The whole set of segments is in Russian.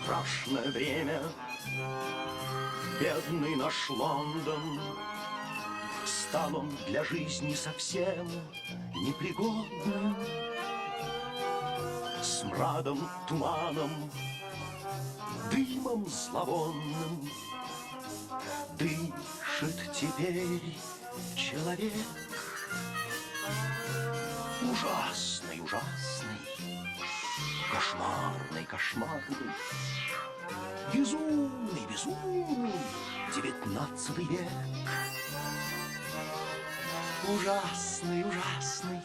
страшное время. Бедный наш Лондон, стал он для жизни совсем непригодным. Смрадом, туманом, дымом зловонным дышит теперь человек. Ужасный, ужасный, кошмарный, кошмарный, безумный, безумный 19 век. Ужасный, ужасный,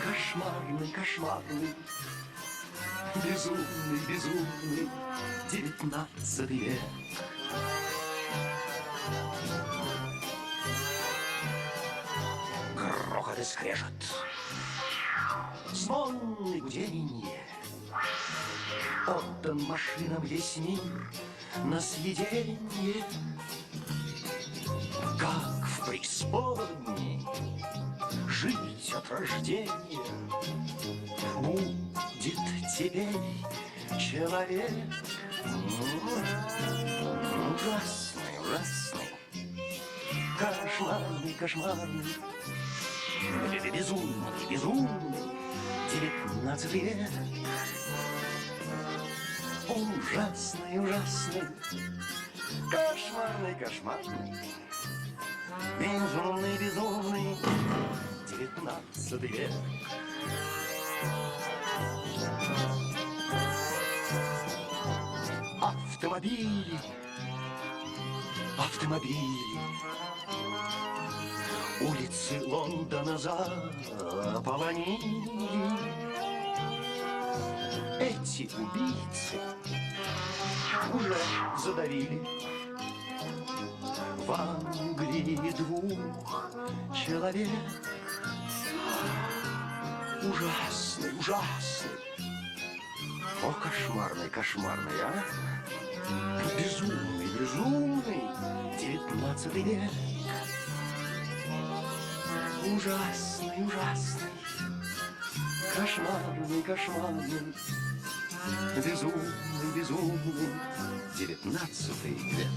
кошмарный, кошмарный, безумный, безумный 19 век. Грохот и скрежет, звон и гуденье, отдан машинам весь мир на съеденье. Как в преисподней жить от рождения будет теперь человек. Ужасный, ужасный, кошмарный, кошмарный, безумный, безумный 19 век. Ужасный, ужасный, кошмарный, кошмарный, безумный, безумный 19 век. Автомобили, автомобили, улицы Лондона заполонили. Эти убийцы уже задавили в Англии 2 человек. Ужасный, ужасный, о, кошмарный, кошмарный, а? Безумный, безумный 19 век. Ужасный, ужасный, кошмарный, кошмарный, безумный, безумный 19 век.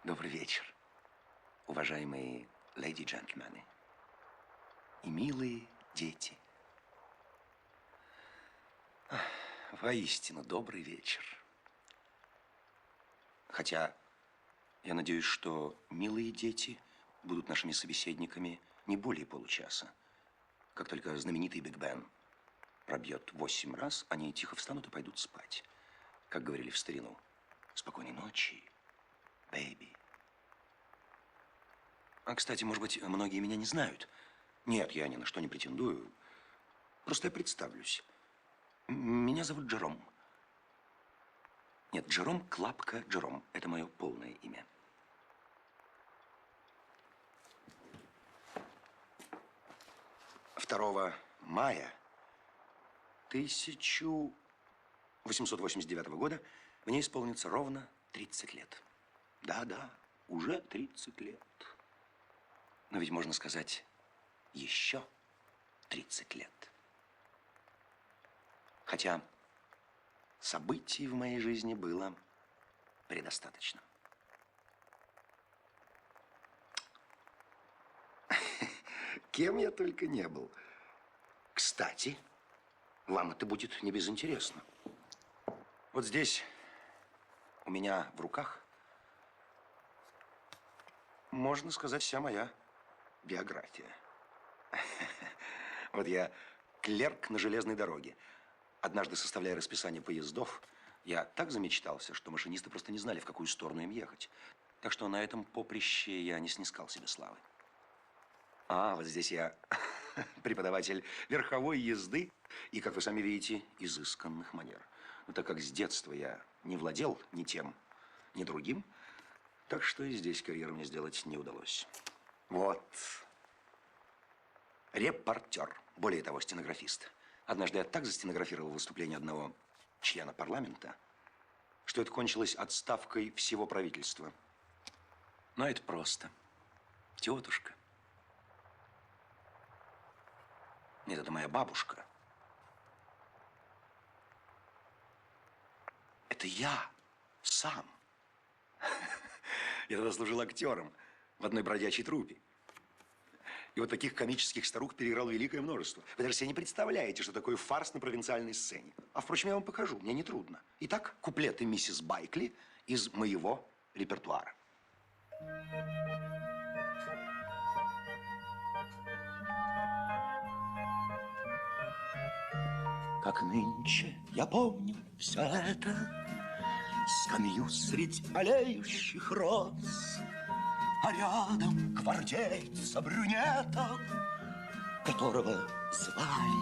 Добрый вечер, уважаемые леди и джентльмены и милые дети. Воистину добрый вечер. Хотя я надеюсь, что милые дети будут нашими собеседниками не более получаса. Как только знаменитый Биг Бен пробьет 8 раз, они тихо встанут и пойдут спать. Как говорили в старину, спокойной ночи, бэйби. А, кстати, может быть, многие меня не знают. Нет, я ни на что не претендую. Просто я представлюсь. Меня зовут Джером. Нет, Джером Клапка Джером. Это мое полное имя. Второго мая 1889 года мне исполнится ровно 30 лет. Да-да, уже 30 лет. Но ведь можно сказать, еще 30 лет. Хотя событий в моей жизни было предостаточно. Кем я только не был. Кстати, вам это будет не безинтересно. Вот здесь у меня в руках, можно сказать, вся моя биография. Вот я клерк на железной дороге. Однажды, составляя расписание поездов, я так замечтался, что машинисты просто не знали, в какую сторону им ехать. Так что на этом поприще я не снискал себе славы. А, вот здесь я преподаватель верховой езды и, как вы сами видите, изысканных манер. Но так как с детства я не владел ни тем, ни другим, так что и здесь карьеру мне сделать не удалось. Вот. Репортер. Более того, стенографист. Однажды я так застенографировал выступление одного члена парламента, что это кончилось отставкой всего правительства. Но это просто. Тетушка. Нет, это моя бабушка. Это я сам. Я тогда служил актером в одной бродячей труппе. И вот таких комических старух переиграл великое множество. Вы даже себе не представляете, что такое фарс на провинциальной сцене. А, впрочем, я вам покажу, мне не трудно. Итак, куплеты миссис Байкли из моего репертуара. Как нынче я помню все это, скамью средь аллеющих роз, а рядом гвардейца брюнета, которого звали.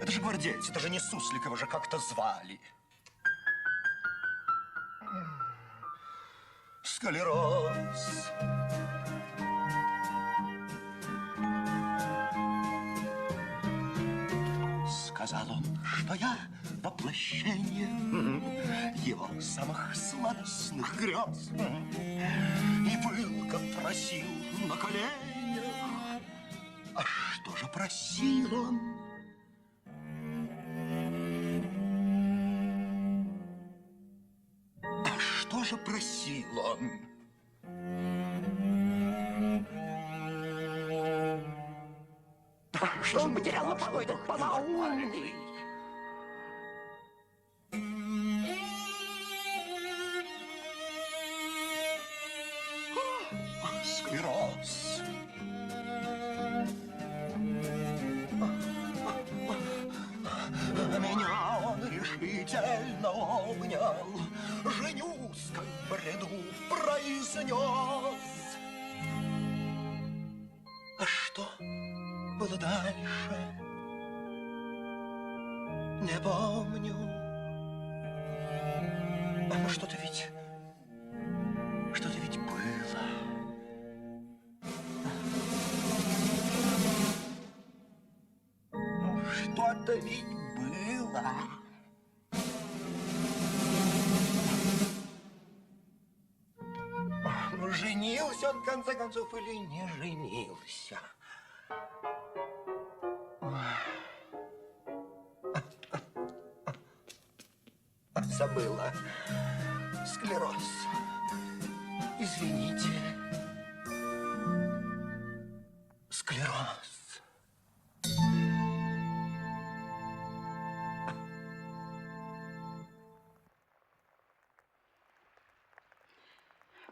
Это же гвардейец, это же не Сусликова же как-то звали. Скалерос. Сказал он, что я воплощение его самых сладостных грез. И пылко просил на коленях. А что же просил он? А что же просил он? Что он потерял на полу этот полоумный? Склероз. Меня он решительно обнял, женюсь, как в бреду произнес. А что было дальше? Не помню. Но что-то ведь было. Что-то ведь было. Ну, женился он, в конце концов, или не женился? Забыла. Склероз. Извините. Склероз.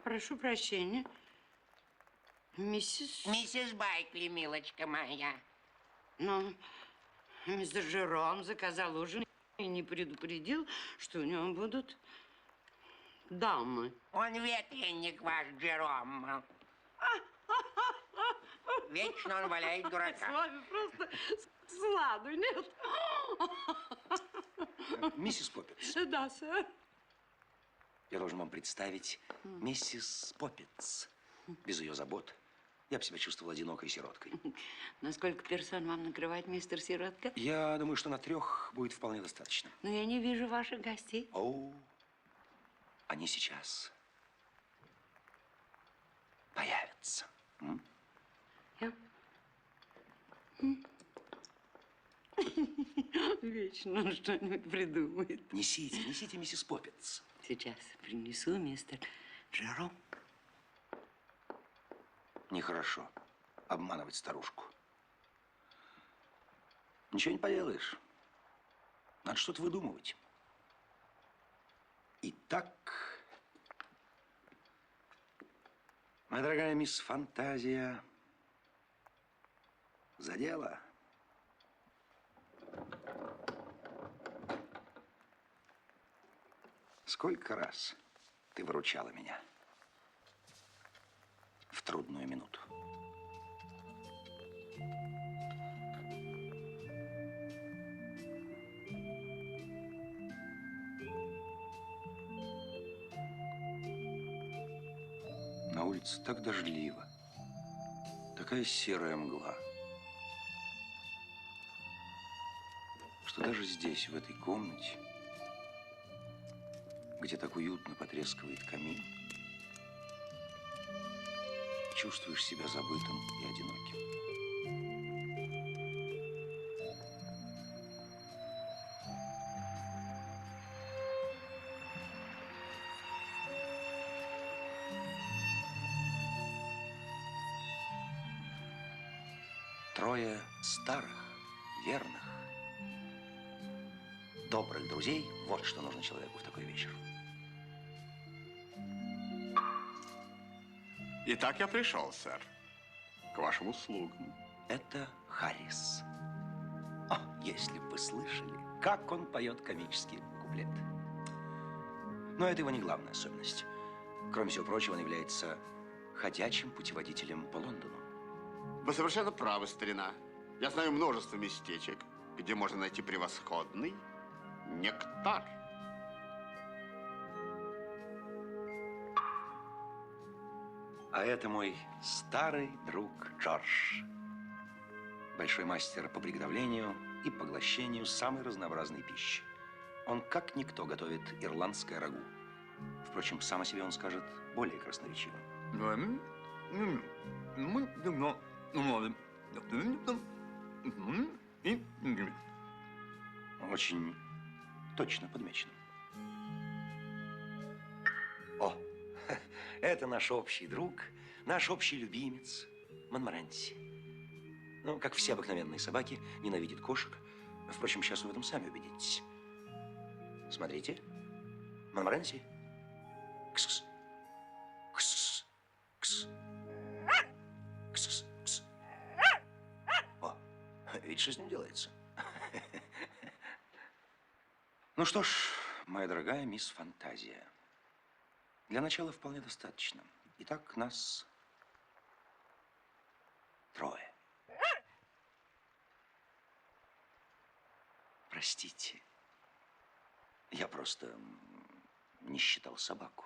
Прошу прощения. Миссис... Миссис Байкли, милочка моя. Ну, мистер Жером заказал ужин и не предупредил, что у него будут дамы. Он ветреник ваш, Джером. Вечно он валяет С дурака. вами просто сладу, нет? Миссис Поппинс. Да, сэр. Я должен вам представить миссис Поппинс. Без ее забот я бы себя чувствовал одинокой сироткой. На сколько персон вам накрывать, мистер Сиротка? Я думаю, что на 3 будет вполне достаточно. Но я не вижу ваших гостей. О, они сейчас появятся. Вечно он что-нибудь придумает. Несите, несите, миссис Поппинс. Сейчас принесу, мистер Джером. Нехорошо обманывать старушку. Ничего не поделаешь. Надо что-то выдумывать. Итак, моя дорогая мисс Фантазия, за дело. Сколько раз ты выручала меня в трудную минуту? На улице так дождливо, такая серая мгла, что даже здесь, в этой комнате, где так уютно потрескивает камин, чувствуешь себя забытым и одиноким. Трое старых, верных, добрых друзей – вот что нужно человеку в такой вечер. Итак, я пришел, сэр. К вашим услугам. Это Харрис. О, если бы вы слышали, как он поет комические куплеты. Но это его не главная особенность. Кроме всего прочего, он является ходячим путеводителем по Лондону. Вы совершенно правы, старина. Я знаю множество местечек, где можно найти превосходный нектар. А это мой старый друг Джордж. Большой мастер по приготовлению и поглощению самой разнообразной пищи. Он как никто готовит ирландское рагу. Впрочем, сам о себе он скажет более красноречиво. Очень точно подмечено. О, это наш общий друг, наш общий любимец Монморанси. Ну, как все обыкновенные собаки, ненавидит кошек. Впрочем, сейчас вы в этом сами убедитесь. Смотрите. Монморанси. Кс-кс. Кс-кс. Кс. Кс-кс. Кс. О, видишь, что с ним делается? Ну что ж, моя дорогая мисс Фантазия, для начала вполне достаточно. Итак, нас трое. Простите, я просто не считал собаку.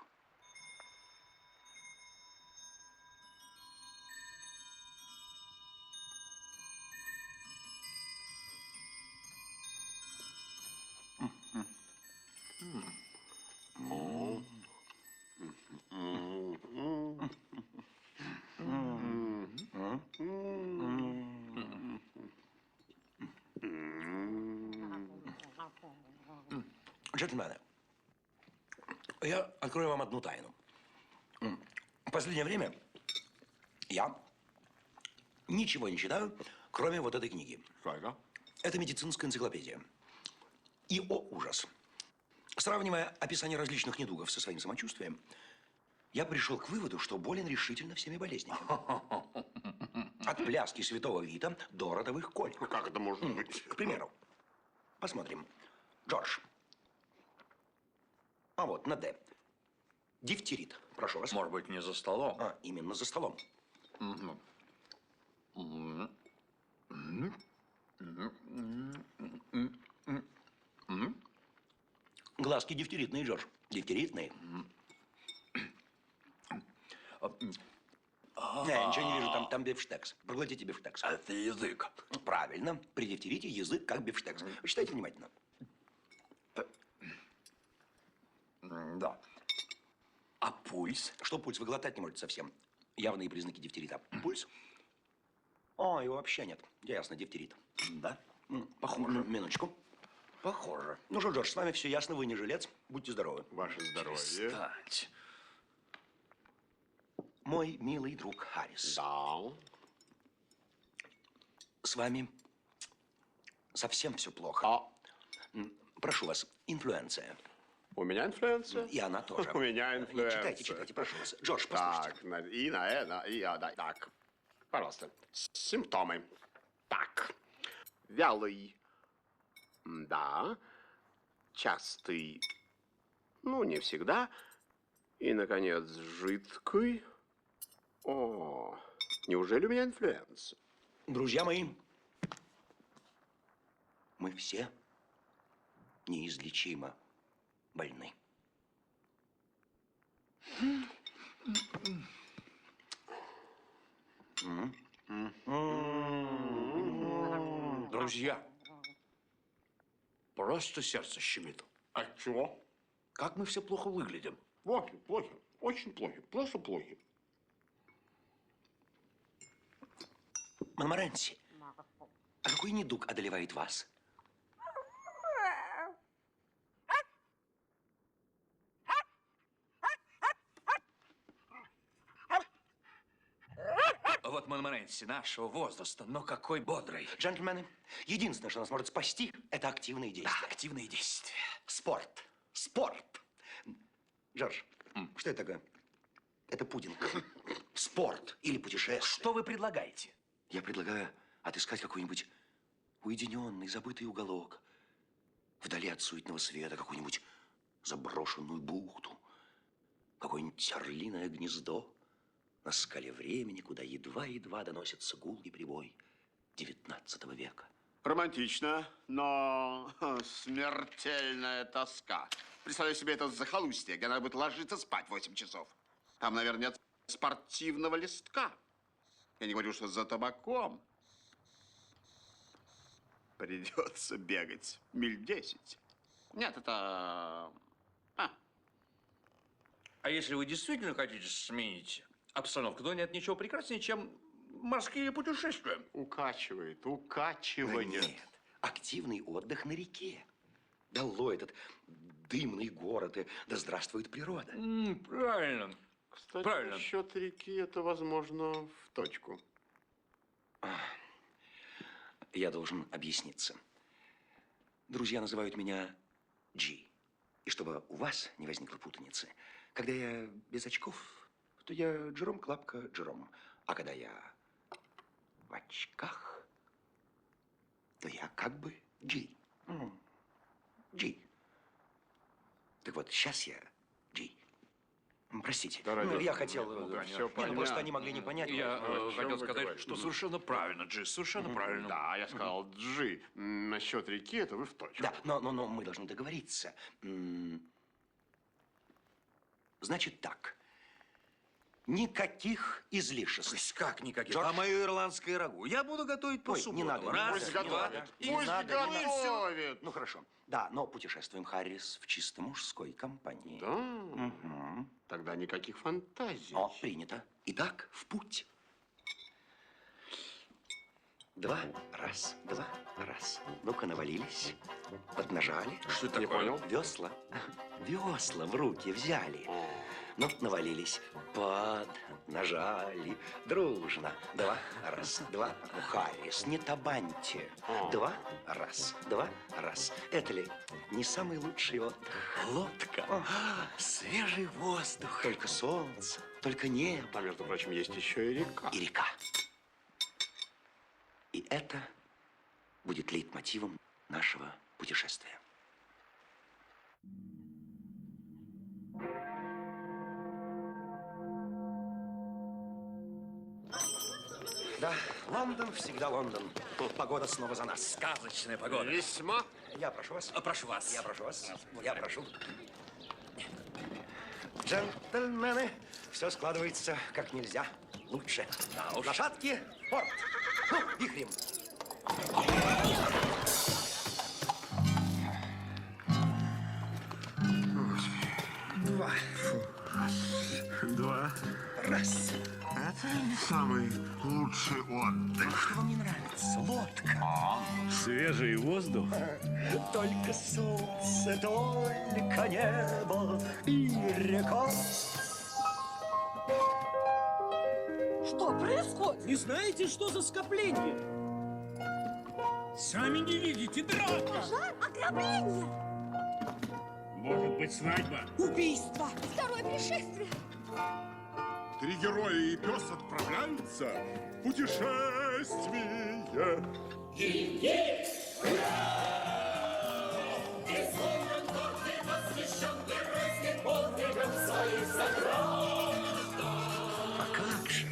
Джентльмены, я открою вам одну тайну. В последнее время я ничего не читаю, кроме вот этой книги. Что это? Это медицинская энциклопедия. И, о ужас, сравнивая описание различных недугов со своим самочувствием, я пришел к выводу, что болен решительно всеми болезнями. От пляски святого Вита до родовых колик. Как это может быть? К примеру, посмотрим. Джордж. А вот, на «Д». Дифтерит. Прошу вас. Может быть, не за столом? А, именно за столом. Глазки дифтеритные, Джордж. Дифтеритные. Не, ничего не вижу, там бифштекс. Проглотите бифштекс. Это язык. Правильно. При дифтерите язык как бифштекс. Почитайте внимательно. Да. А пульс? Что пульс? Вы глотать не можете совсем. Явные признаки дифтерита. Пульс? О, его вообще нет. Ясно, дифтерит. Да? Похоже. Минуточку. Похоже. Ну что, Джордж, с вами все ясно, вы не жилец. Будьте здоровы. Ваше здоровье. Кстати. Мой милый друг Харрис. Да. С вами совсем все плохо. А Прошу вас, инфлюенция. у меня инфлюенция? И она тоже. У меня инфлюенция. Читайте, читайте, прошу вас. Джордж, послушайте. Так, да. Так, пожалуйста. Симптомы. Так. Вялый. Да. Частый. Ну, не всегда. И, наконец, жидкий. О, неужели у меня инфлюенция? Друзья мои, мы все неизлечимо больны. Друзья, просто сердце щемит. От чего? Как мы все плохо выглядим. Плохи, плохи. Очень плохи. Просто плохи. Монморанси, а какой недуг одолевает вас? Вот Монморанси нашего возраста, но какой бодрый. Джентльмены, единственное, что нас может спасти, это активные Да, действия. активные действия. Спорт. Спорт. Джордж, что это такое? Это пудинг. Спорт или путешествие. Что вы предлагаете? Я предлагаю отыскать какой-нибудь уединенный, забытый уголок. Вдали от суетного света какую-нибудь заброшенную бухту. Какое-нибудь орлиное гнездо на скале времени, куда едва-едва доносится гул и прибой XIX века. Романтично, но смертельная тоска. Представляю себе это захолустье, где надо будет ложиться спать 8 часов. Там, наверное, нет спортивного листка. Я не говорю, что за табаком. Придется бегать миль 10. Нет, это... А если вы действительно хотите сменить обстановку, то нет ничего прекраснее, чем морские путешествия. Укачивает, укачивает. Нет, активный отдых на реке. Долой этот дымный город, и да здравствует природа. Правильно. Кстати, Правильно. насчет реки это возможно в точку. Я должен объясниться. Друзья называют меня Джи. И чтобы у вас не возникло путаницы, когда я без очков, то я Джером Клапка Джером. А когда я в очках, то я как бы Джи. Джи. Так вот, сейчас я Джи. Простите, Да, ради я бога. хотел... Ну, да, всё нет, просто понятно. они могли не понять. Я о чем хотел вы сказать, говорите? что совершенно правильно, Джи, совершенно правильно. Да, я сказал Джи. Насчет реки это вы в точку. Да, но мы должны договориться. Значит так. Никаких излишеств. Как никаких? Джордж. А мое ирландское рагу я буду готовить по Ой, субботам. не надо, Раз, Пусть два, готовит. и Пусть надо, не надо. готовит. Ну, хорошо. Да, но путешествуем, Харрис, в чисто мужской компании. Да? Мгм. Тогда никаких фантазий. О, принято. Итак, в путь. 2, раз, 2, раз. Ну-ка, навалились, поднажали. Что это Не такое? понял. Весла. Весла в руки взяли. Ну, навалились, поднажали. Дружно. 2, раз, 2. Ну, Харрис, не табаньте. 2, раз, 2, раз. Это ли не самый лучший отдых? Лодка. Свежий воздух. Только солнце, только небо А между прочим, есть еще и река. и река. И это будет лейтмотивом нашего путешествия. Да, Лондон всегда Лондон. Погода снова за нас. Сказочная погода. Весьма. Я прошу вас. Прошу вас. Я прошу вас. Я прошу. Джентльмены, все складывается как нельзя лучше. Да уж. Лошадки, порт. Ну, вихрем. Два. Раз. Самый лучший отдых. Что вам не нравится? Лодка. Свежий воздух. Только солнце, только небо и река. Что происходит? Не знаете, что за скопление? Сами не видите, драка. Пожар, ограбление, Может быть, свадьба? убийство, второе пришествие. 3 героя и пес отправляются в путешествие. А как же?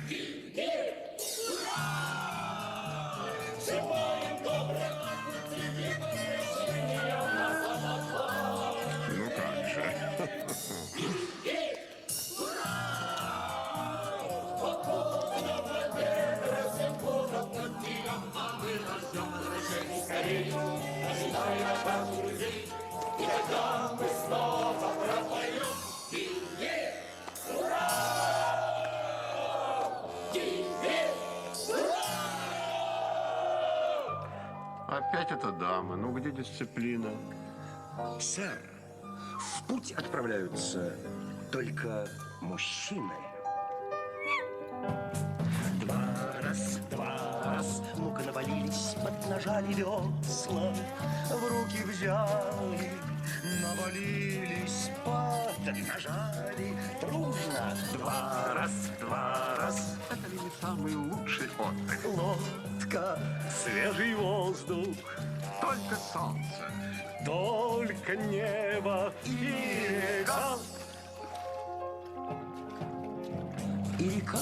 Ну как же. Опять эта дама. Ну, где дисциплина? Сэр, в путь отправляются только мужчины. Два раз, ну-ка навалились, поднажали весла, в руки взяли, навалились, поднажали, дружно. Два раз, Это ли не самый лучший отдых? лодка. Свежий воздух, Только солнце. только небо и река. И река.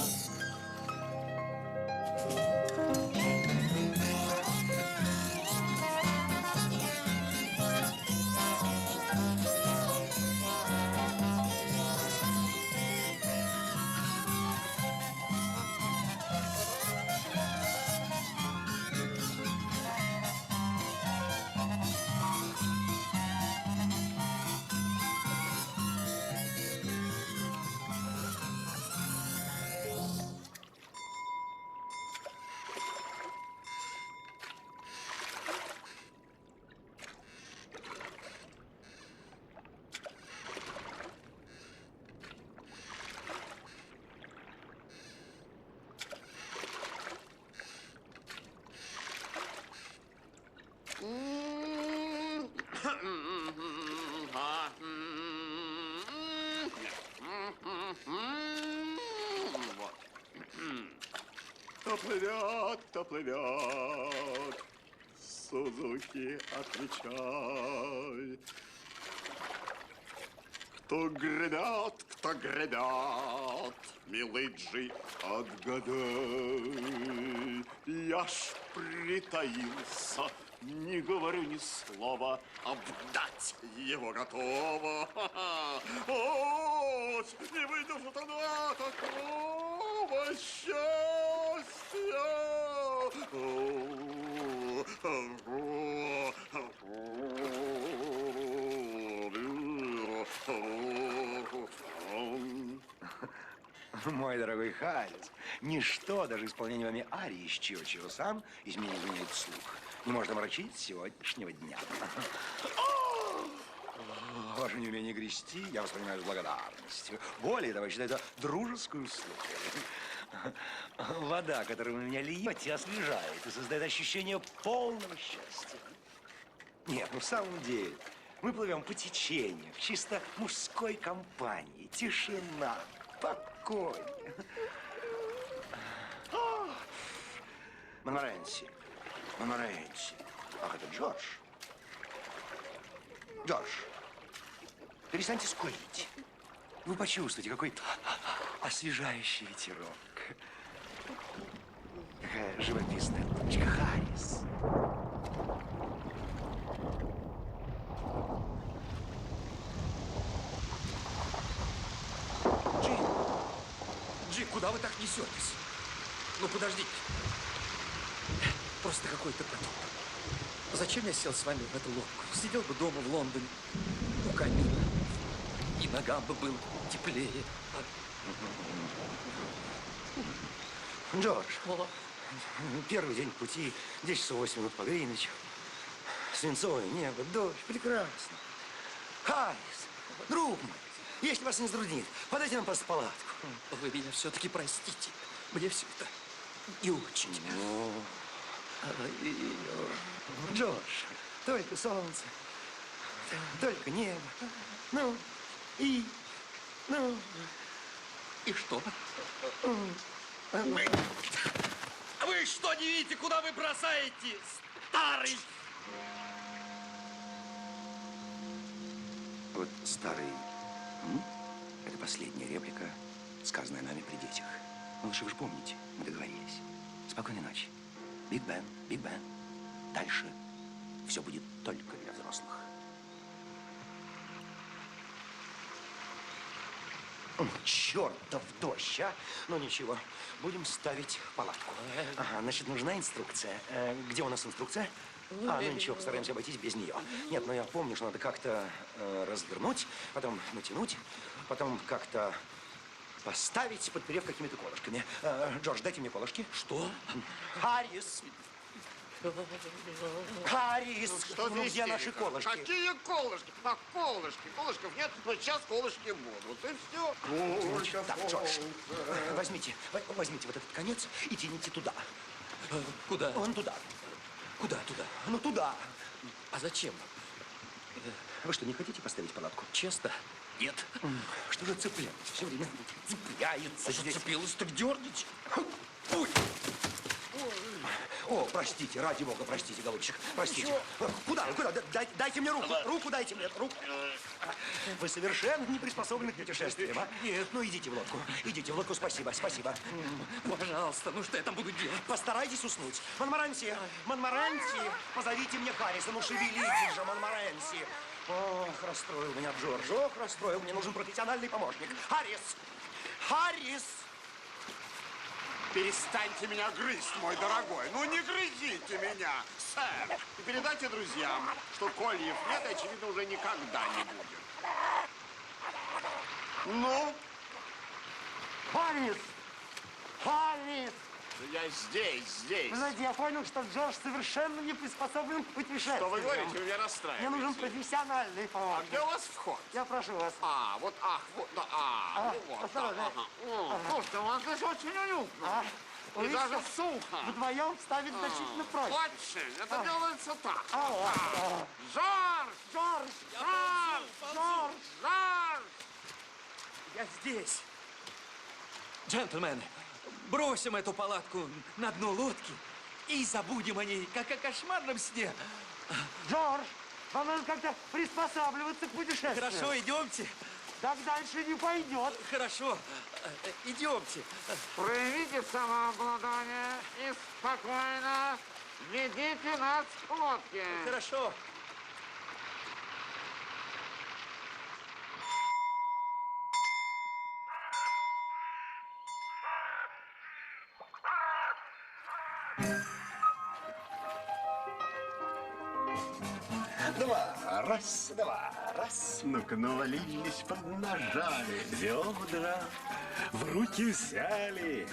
Вот. Кто плывет, Сузуки, отвечай. Кто гребет, милый Джи, отгадай. Я ж притаился, не говорю ни слова, обдать его готово. О, не выдержит она такого счастья. Мой дорогой Харрис, ничто, даже исполнение вами арии из Чио-Чио-сан, из меня изменяет слух. Не можно омрачить сегодняшнего дня. Ваше неумение грести я воспринимаю с благодарностью. Более того, я считаю это дружескую услугу. Вода, которую вы меня льете, освежает и создает ощущение полного счастья. Нет, ну в самом деле, мы плывем по течению, в чисто мужской компании. Тишина, покой. Моноренси. Ах, это Джордж. Джордж, перестаньте скулить. Вы почувствуете какой-то освежающий ветерок. Какая живописная точка, Харрис. Джи, куда вы так несетесь? Ну, подождите. Просто какой-то потоп. Зачем я сел с вами в эту лодку? Сидел бы дома в Лондоне у камина. И ногам бы было теплее. Джордж, первый день пути, 10 часов 8 минут по Гринвичу. Свинцовое небо, дождь, прекрасно. Харрис, друг мой, если вас не затруднит, подайте нам просто палатку. Вы меня все-таки простите. Мне все это не очень. Джордж, только солнце, только небо. Ну, И что? Вы что, не видите, куда вы бросаете, старый? Вот старый, это последняя реплика, сказанная нами при детях. Ну, лучше вы же помните, мы договорились. Спокойной ночи. Биг Бен, Биг Бен. Дальше все будет только для взрослых. Чертов дождь, а? Ну, ничего, будем ставить палатку. Ага, значит, нужна инструкция. Где у нас инструкция? Ну ничего, постараемся обойтись без нее. Нет, но я помню, что надо как-то развернуть, потом натянуть, потом как-то поставить, подперев какими-то колышками. Джордж, дайте мне колышки. Что? Харрис! Харрис! Что Ну, за где наши истерика? колышки? Какие колышки? А, колышки. Колышков нет, но сейчас колышки будут. И все. Так, Джордж, возьмите вот этот конец и тяните туда. Куда? Вон туда. Куда туда? Ну, туда. А зачем? Вы что, не хотите поставить палатку? Честно? Нет. Что же цепляется? Все время цепляется здесь. Зацепилась, так дерните. Ой. О, простите, ради бога, простите, голубчик, простите. Куда? Куда? Дайте мне руку. Руку дайте мне. Руку. Вы совершенно не приспособлены к путешествиям, а? Нет. Ну, идите в лодку. Идите в лодку, спасибо, спасибо. Пожалуйста, ну что я там буду делать? Постарайтесь уснуть. Монморанси, Монморанси, позовите мне Харриса, ну шевелитесь же, Монморанси. Ох, расстроил меня Джордж, ох, расстроил. Мне нужен профессиональный помощник. Харрис! Харрис! Перестаньте меня грызть, мой дорогой. Ну, не грызите меня, сэр. И передайте друзьям, что кольев нет, и, очевидно, уже никогда не будет. Ну? Харрис! Харрис! Я здесь. Вы знаете, я понял, что Джордж совершенно не приспособлен к путешествиям. Что вы говорите? Вы меня расстраиваете. Мне нужен профессиональный А помощник. где у вас вход? Я прошу вас. Вот, вот, да, ну вот. осторожно. Слушайте, у вас здесь очень уютно. И Вы даже что, сухо. вдвоем ставить значительно проще. Очень. Это делается так. Джордж! Жорж! Джордж! Я здесь. Джентльмены, бросим эту палатку на дно лодки и забудем о ней, как о кошмарном сне. Джордж! Вам надо как-то приспосабливаться к путешествию. Хорошо, идемте. Так дальше не пойдет. Хорошо, идемте. Проявите самообладание и спокойно ведите нас к лодке. Хорошо. Раз, два, раз. Ну-ка, навалились, поднажали. Ведра в руки взяли.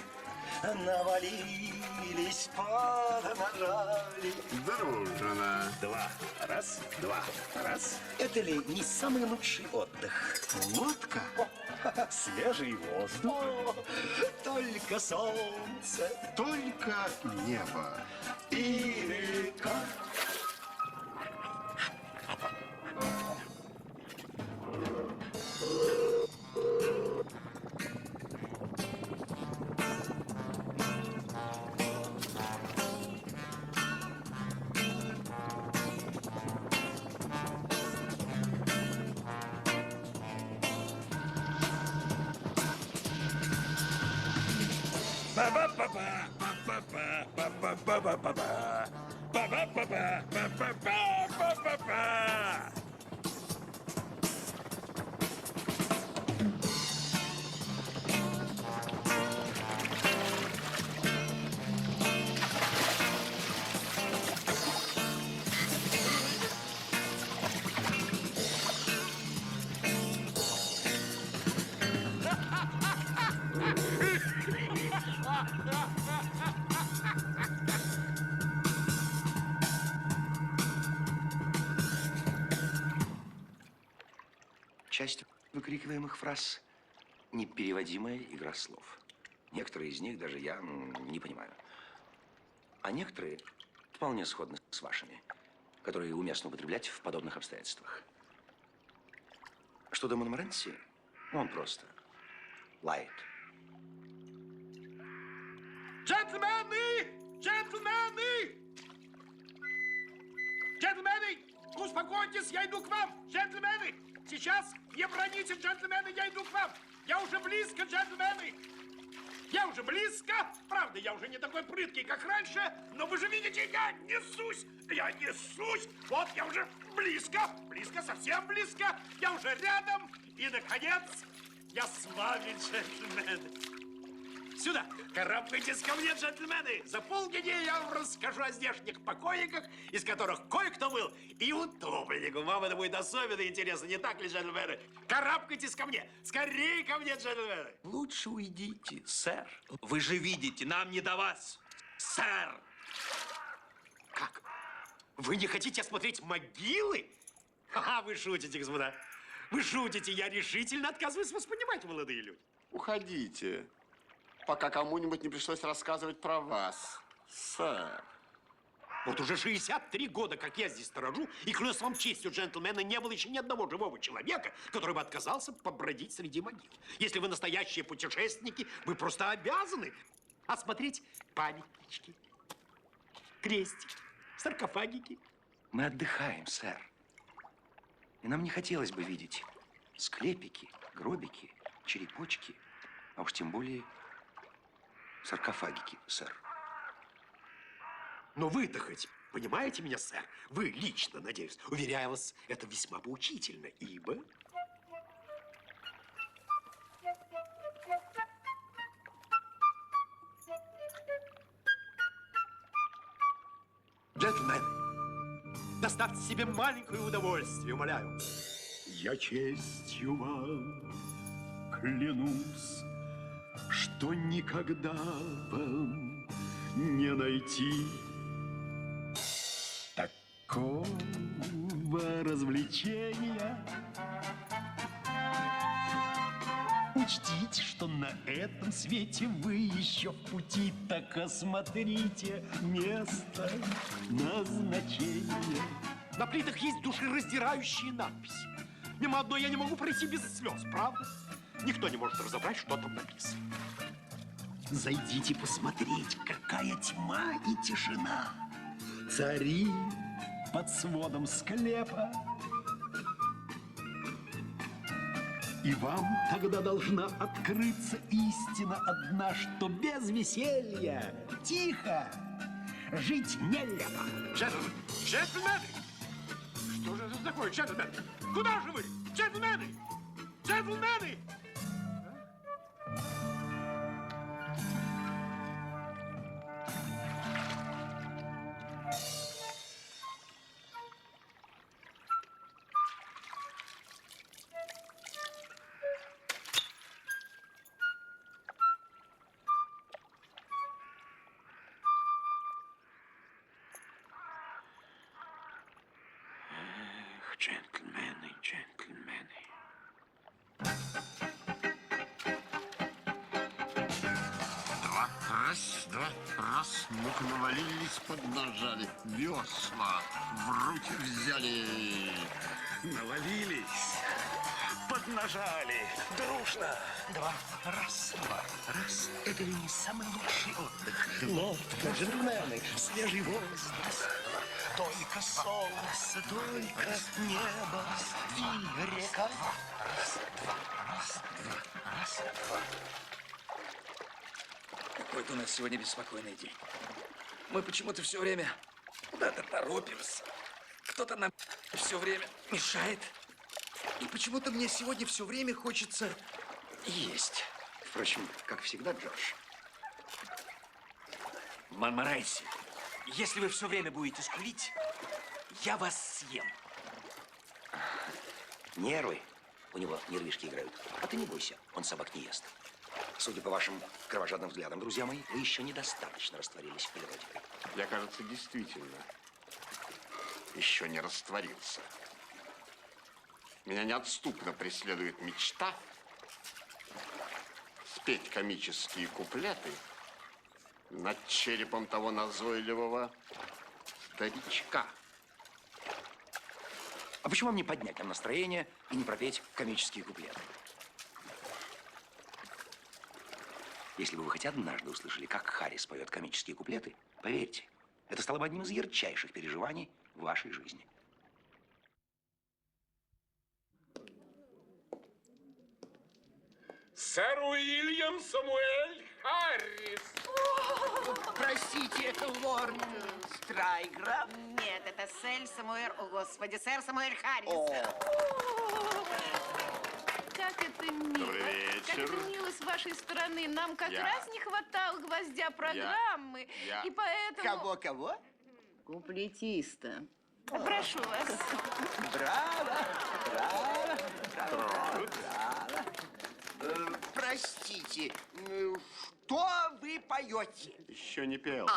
Навалились, поднажали. Здорово, Два, раз, два, раз. Это ли не самый лучший отдых? Лодка, свежий воздух. О, только солнце Только небо. и река. часть выкрикиваемых фраз – непереводимая игра слов. Некоторые из них даже я не понимаю. А некоторые вполне сходны с вашими, которые уместно употреблять в подобных обстоятельствах. Что до Монморанси, он просто лает. Джентльмены! Джентльмены! Джентльмены! Успокойтесь, я иду к вам! Джентльмены! Сейчас не броните, джентльмены, я иду к вам! Я уже близко, джентльмены! Я уже близко! Правда, я уже не такой прыткий, как раньше, но вы же видите, я несусь! Я несусь! Вот я уже близко! Близко, совсем близко! Я уже рядом! И, наконец, я с вами, джентльмены! Сюда! Карабкайтесь ко мне, джентльмены! За полдня я вам расскажу о здешних покойниках, из которых кое-кто был и утопленником. Вам это будет особенно интересно, не так ли, джентльмены? Карабкайтесь ко мне! Скорее ко мне, джентльмены! Лучше уйдите, сэр. Вы же видите, нам не до вас, сэр. Как? Вы не хотите осмотреть могилы? Ха-ха, вы шутите, господа. Вы шутите, я решительно отказываюсь вас понимать, молодые люди. Уходите, пока кому-нибудь не пришлось рассказывать про вас, сэр. Вот уже 63 года, как я здесь сторожу, и клянусь вам честью, джентльмены, не было еще ни одного живого человека, который бы отказался побродить среди могил. Если вы настоящие путешественники, вы просто обязаны осмотреть памятнички, крестики, саркофагики. Мы отдыхаем, сэр. И нам не хотелось бы видеть склепики, гробики, черепочки, а уж тем более саркофагики, сэр. Но вы-то хоть понимаете меня, сэр? Вы лично, надеюсь. Уверяю вас, это весьма поучительно, ибо... Джентльмены, доставьте себе маленькое удовольствие, умоляю. Я честью вам клянусь, что никогда вам не найти такого развлечения. Учтите, что на этом свете вы еще в пути, так осмотрите место назначения. На плитах есть душераздирающие надписи. Мимо одной я не могу пройти без слез, правда? Никто не может разобрать, что там написано. Зайдите посмотреть, какая тьма и тишина царит под сводом склепа. И вам тогда должна открыться истина одна, что без веселья тихо жить нелепо. Джентльмены! Джентльмены! Что же это такое, джентльмены? Куда же вы? Джентльмены! Джентльмены! Джентльмены, джентльмены. Раз. Ну-ка навалились, поднажали. Весла в руки взяли. Навалились, поднажали, дружно. Раз. Это ли не самый лучший отдых? Лодка, джентльмены, свежий воздух. Только солнце, только небо и река. Раз, два. Какой-то у нас сегодня беспокойный день. Мы почему-то все время куда-то торопимся. Кто-то нам все время мешает. И почему-то мне сегодня все время хочется есть. Впрочем, как всегда, Джордж. Монморанси, если вы все время будете скулить, я вас съем. Нервы. У него нервишки играют. А ты не бойся, он собак не ест. Судя по вашим кровожадным взглядам, друзья мои, вы еще недостаточно растворились в природе. Я, кажется, действительно еще не растворился. Меня неотступно преследует мечта спеть комические куплеты над черепом того назойливого старичка. А почему вам не поднять нам настроение и не пропеть комические куплеты? Если бы вы хоть однажды услышали, как Харрис поет комические куплеты, поверьте, это стало бы одним из ярчайших переживаний в вашей жизни. Сэр Уильям Самуэль Харрис. Простите, лорд Страйграф. Нет, это сэр Самуэль, о господи, сэр Самуэль Харрис. Как это мило. Добрый Как вечер. это мило с вашей стороны. Нам как Я- раз не хватало гвоздя программы. Я- И поэтому... Кого? Куплетиста. Прошу вас. Браво! Простите, что вы поете? Еще не пел.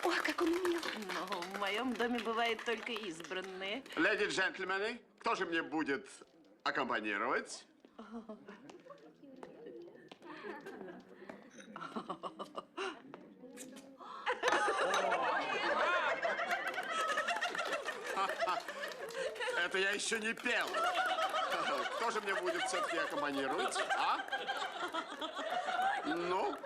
Ой, как он мил. Но в моем доме бывают только избранные. Леди и джентльмены, кто же мне будет аккомпанировать? Это я еще не пел. Кто же мне будет все-таки аккомпанировать, а? Ну,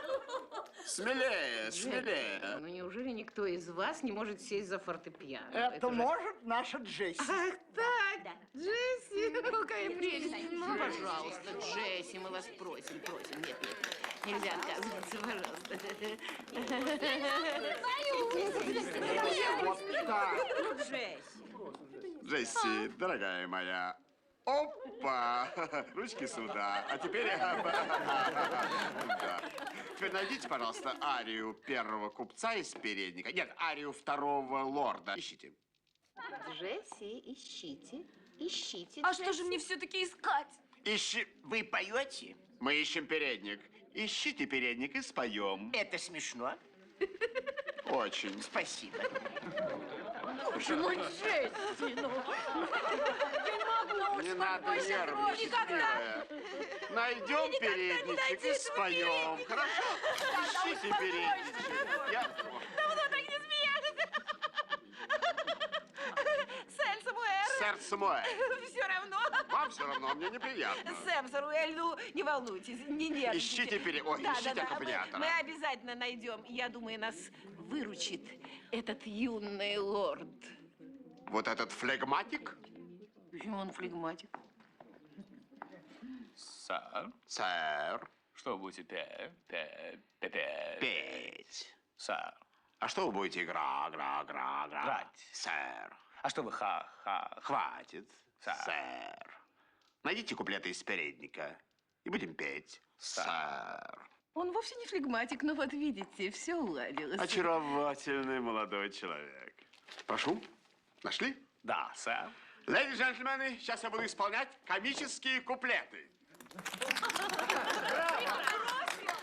смелее, смелее. Ну неужели никто из вас не может сесть за фортепиано? Это же- может наша Джесси. Ах так, Джесси, какая прелесть. Ну, пожалуйста, Джесси, мы вас просим. Нет, нельзя отказываться, пожалуйста. Вот так. Джесси, дорогая моя. Опа! Ручки сюда. А теперь... Да. Теперь найдите, пожалуйста, арию первого купца из передника. Нет, арию второго лорда. Ищите. Джесси, ищите. А что же мне все-таки искать? Ищи... Вы поете? Мы ищем передник. Ищите передник и споем. Это смешно. Очень. Спасибо. Ну, Джесси, ну. Не надо нервничать, милая. Найдем передничек и споем. Хорошо? Ищите передничек. Я... Сэр Самуэль, Сэр Самуэль. все равно. Вам все равно, мне неприятно. Сэм Самуэль, ну, не волнуйтесь, не нервничайте. Ищите ищите аккомпаниатора. Мы обязательно найдем. Я думаю, нас выручит этот юный лорд. Вот этот флегматик? Почему он флегматик? Сэр, Сэр. что будете петь? Петь. Сэр. А что вы будете играть? Играть. Сэр. А что вы ха-ха? Хватит. Сэр. Сэр. Найдите куплеты из передника и будем петь. Сэр. Он вовсе не флегматик, но вот видите, все уладилось. Очаровательный молодой человек. Прошу. Нашли? Да, сэр. Леди и джентльмены, сейчас я буду исполнять комические куплеты.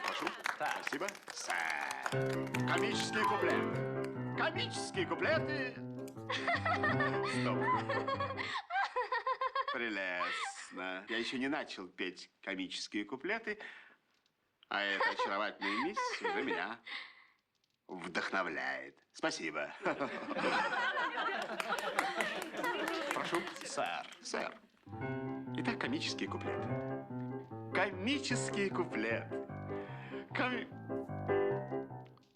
Прошу. Спасибо. Сэр. Комические куплеты. Комические куплеты. Стоп. Прелестно. Я еще не начал петь комические куплеты, а эта очаровательная мисс уже меня вдохновляет. Спасибо. Прошу. Сэр. Сэр. Итак, комические куплеты. Комические куплеты.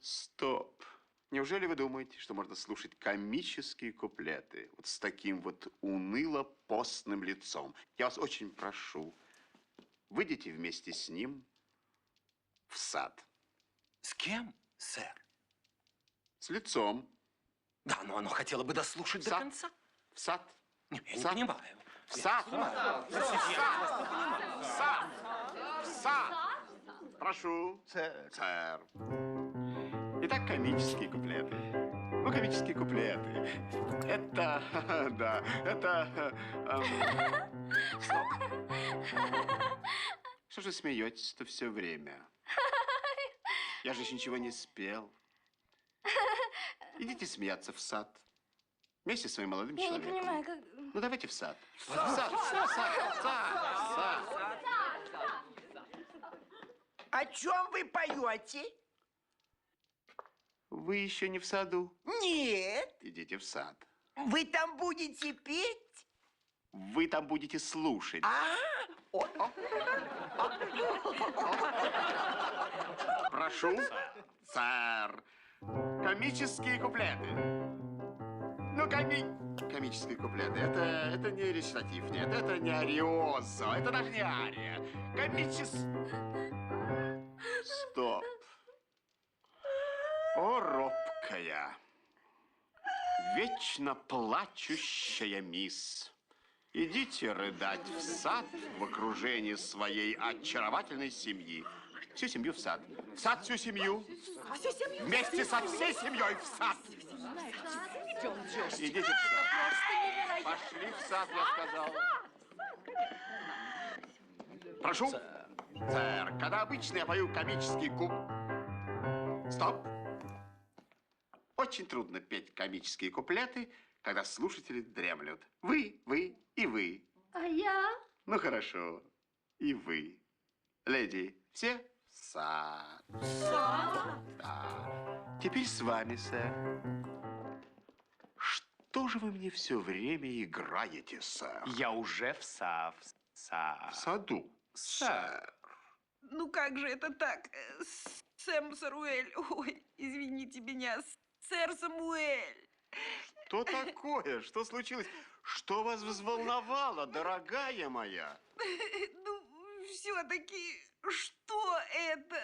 Стоп. Неужели вы думаете, что можно слушать комические куплеты вот с таким вот уныло-постным лицом? Я вас очень прошу, выйдите вместе с ним в сад. С кем, сэр? С лицом. Да, но оно хотело бы дослушать до Сад. конца. В сад. Нет, я не Сад. понимаю. В сад. В сад. В сад. Прошу. Сэр. Итак, комические куплеты. Ну, комические куплеты. Это, да, это... Стоп. Что же смеетесь-то все время? Я же еще ничего не спел. Идите смеяться в сад. Вместе с своим молодым Я не человеком. понимаю, как... Ну, давайте в сад. В сад. О чем вы поете? Вы еще не в саду. Нет. Идите в сад. Вы там будете петь? Вы там будете слушать. Прошу, сэр. Комические куплеты. Ну, комические куплеты. Это не речитатив, нет. Это не ариозо. Это даже не ария. Стоп. О, робкая, вечно плачущая мисс. Идите рыдать в сад в окружении своей очаровательной семьи. Всю семью в сад. В сад всю семью. Вместе со всей семьей в сад. Идите в сад. Пошли в сад, я сказал. Прошу. Сэр, когда обычно я пою комический Стоп. Очень трудно петь комические куплеты, когда слушатели дремлют. Вы и вы. А я? Ну, хорошо. И вы. Леди, все в сад. Да. Теперь с вами, сэр. Что же вы мне все время играете, сэр? Я уже в В саду, сэр. Ну как же это так? Сэм Саруэль. Ой, извините меня, сэр Самуэль. Что такое? Что случилось? Что вас взволновало, дорогая моя? Ну, все-таки, что это?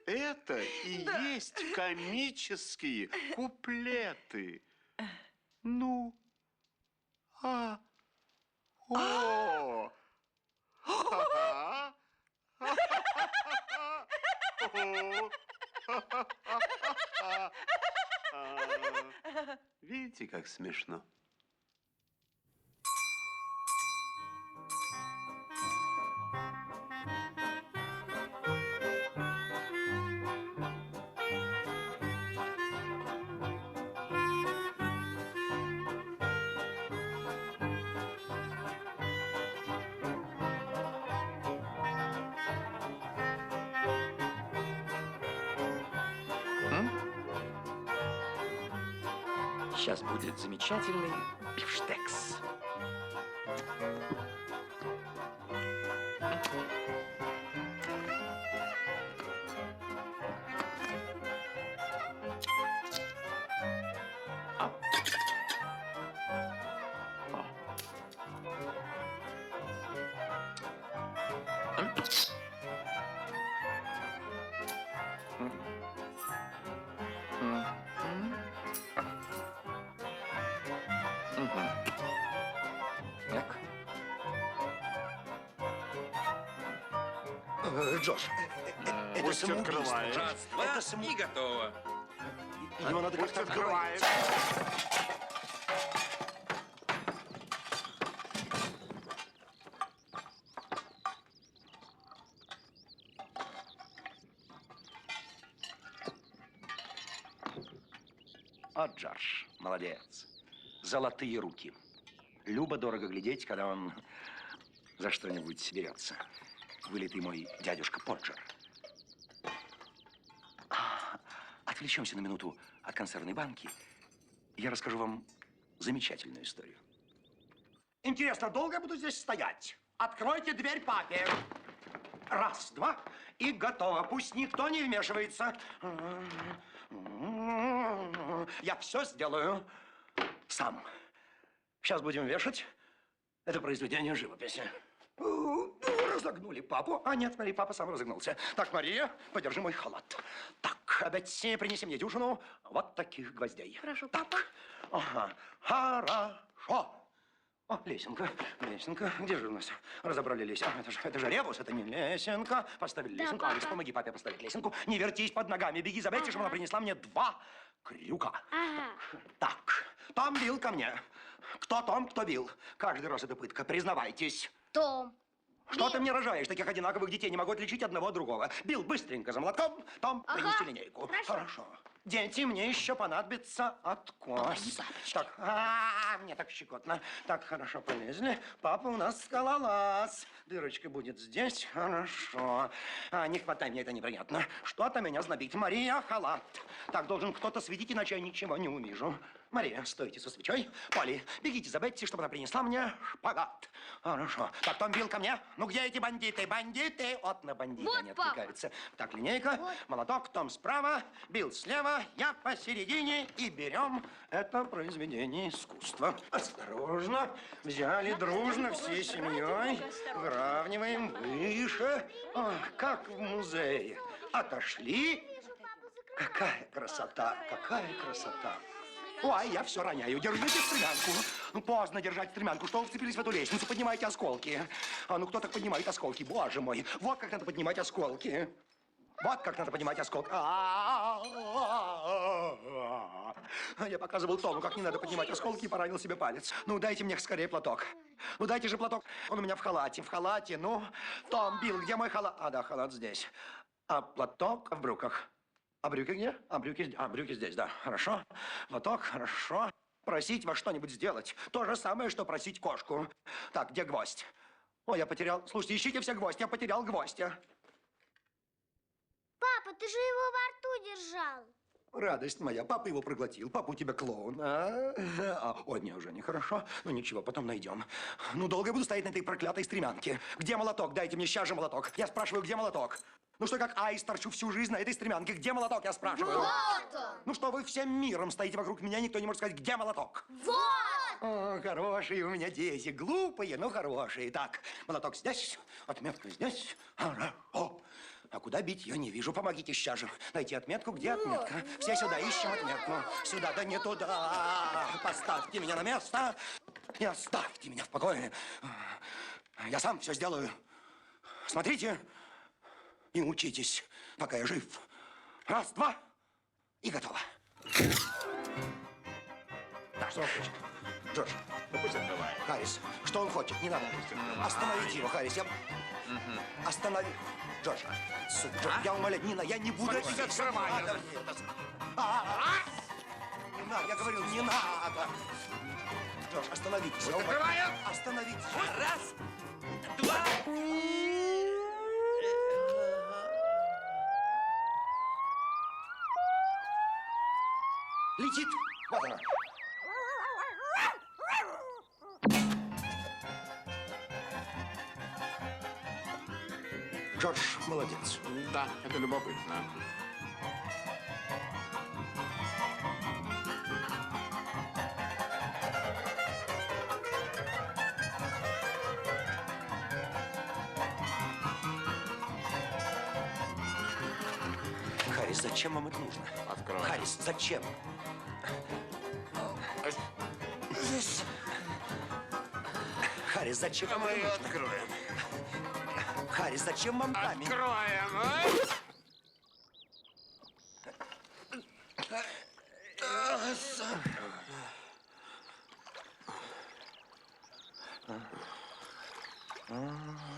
Это и есть комические куплеты. Ну, о, ха-ха. Видите, как смешно? Сейчас будет замечательный бифштекс. Так. Джош, это Пусть самоубийство. открывает. Раз, два, Это и готово. Его надо Пусть как-то открывает. О, Джордж, молодец. Золотые руки. Любо-дорого глядеть, когда он за что-нибудь берется. Вылитый мой дядюшка Поджер. Отвлечемся на минуту от консервной банки. Я расскажу вам замечательную историю. Интересно, долго я буду здесь стоять? Откройте дверь папе. Раз, два, и готово. Пусть никто не вмешивается. Я все сделаю сам. Сейчас будем вешать это произведение живописи. Разогнули папу. А нет, смотри, папа сам разогнулся. Так, Мария, подержи мой халат. Так, Бетси, принеси мне дюжину вот таких гвоздей. Хорошо, так. Ага, хорошо. О, лесенка, лесенка. Где же у нас? Разобрали лесенку. Это же ребус, это не лесенка. Поставили Да, лесенку. папа. Алекс, помоги папе поставить лесенку. Не вертись под ногами. Беги за Бетси, чтобы она принесла мне 2 крюка. Ага. Так, Том бил ко мне. Кто Том, кто бил? Каждый раз это пытка. Признавайтесь. Том. Что ты мне рожаешь? Таких одинаковых детей не могу отличить одного от другого. Билл, быстренько за молотком. Том, принеси линейку. Хорошо. Дети, мне еще понадобится откос. Так, мне так щекотно. Так, хорошо, полезли. Папа у нас скалолаз. Дырочка будет здесь. Хорошо. Не хватай, мне это неприятно. Что-то меня знобит. Мария, халат. Так, должен кто-то светить, иначе я ничего не увижу. Мария, стойте со свечой. Поли, бегите за Бетти, чтобы она принесла мне шпагат. Хорошо. Так, Том, Билл, ко мне. Ну, где эти бандиты? Бандиты! Вот на бандита Вот, они папа. отвлекаются. Так, линейка, Вот. молоток, Том справа, Билл слева, я посередине. И берем это произведение искусства. Осторожно. Взяли дружно всей семьей. Выравниваем выше. Как в музее. Отошли. Какая красота, какая красота. Ой, я все роняю. Держите стремянку. Ну, поздно держать стремянку. Что вы вцепились в эту лестницу? Поднимайте осколки. Ну кто так поднимает осколки? Боже мой. Вот как надо поднимать осколки. Вот как надо поднимать осколки. Я показывал Тому, как не надо поднимать осколки, и поранил себе палец. Ну, дайте мне скорее платок. Ну, дайте же платок. Он у меня в халате. В халате. Ну, Том, Билл, где мой халат? Да, халат здесь. А платок в брюках. А брюки где? Брюки здесь, да. Хорошо. Платок, хорошо. Просить вас что-нибудь сделать. То же самое, что просить кошку. Так, где гвоздь? Ой, я потерял. Слушайте, ищите все гвоздь. Я потерял гвоздя. Папа, ты же его во рту держал. Радость моя. Папа его проглотил. Папа у тебя клоун. Ой, мне уже нехорошо. Ну, ничего, потом найдем. Ну, долго я буду стоять на этой проклятой стремянке. Где молоток? Дайте мне сейчас же молоток. Я спрашиваю, где молоток? Ну что, как аист торчу всю жизнь на этой стремянке? Где молоток, я спрашиваю? Вот он! Ну что, вы всем миром стоите вокруг меня, никто не может сказать, где молоток? Вот! О, хорошие у меня дети, глупые, но хорошие. Так, молоток здесь, отметка здесь. Хорошо. А куда бить, я не вижу. Помогите сейчас же. Найти отметку, где отметка? Все сюда ищем отметку. Сюда, да не туда. Поставьте меня на место. И оставьте меня в покое. Я сам все сделаю. Смотрите и учитесь, пока я жив. Раз, два, и готово. Так, что он хочет? Джордж, Ну пусть открывает. Харрис, что он хочет? Не надо. Остановите его, Харрис. Я... Останови. Джордж, Джордж, я умоляю, Нина, я не буду... Пусть открывает. Не надо, я говорил, не надо. Джордж, остановитесь. я умоляю. Открывает. Остановитесь. Раз, два. Летит. Вот она. Джордж, молодец. Да, это любопытно. Харрис, зачем вам это нужно? Открой. Харрис, зачем? Харрис, зачем вам Мы это ее нужно? откроем. Харрис, зачем вам камень? Откроем.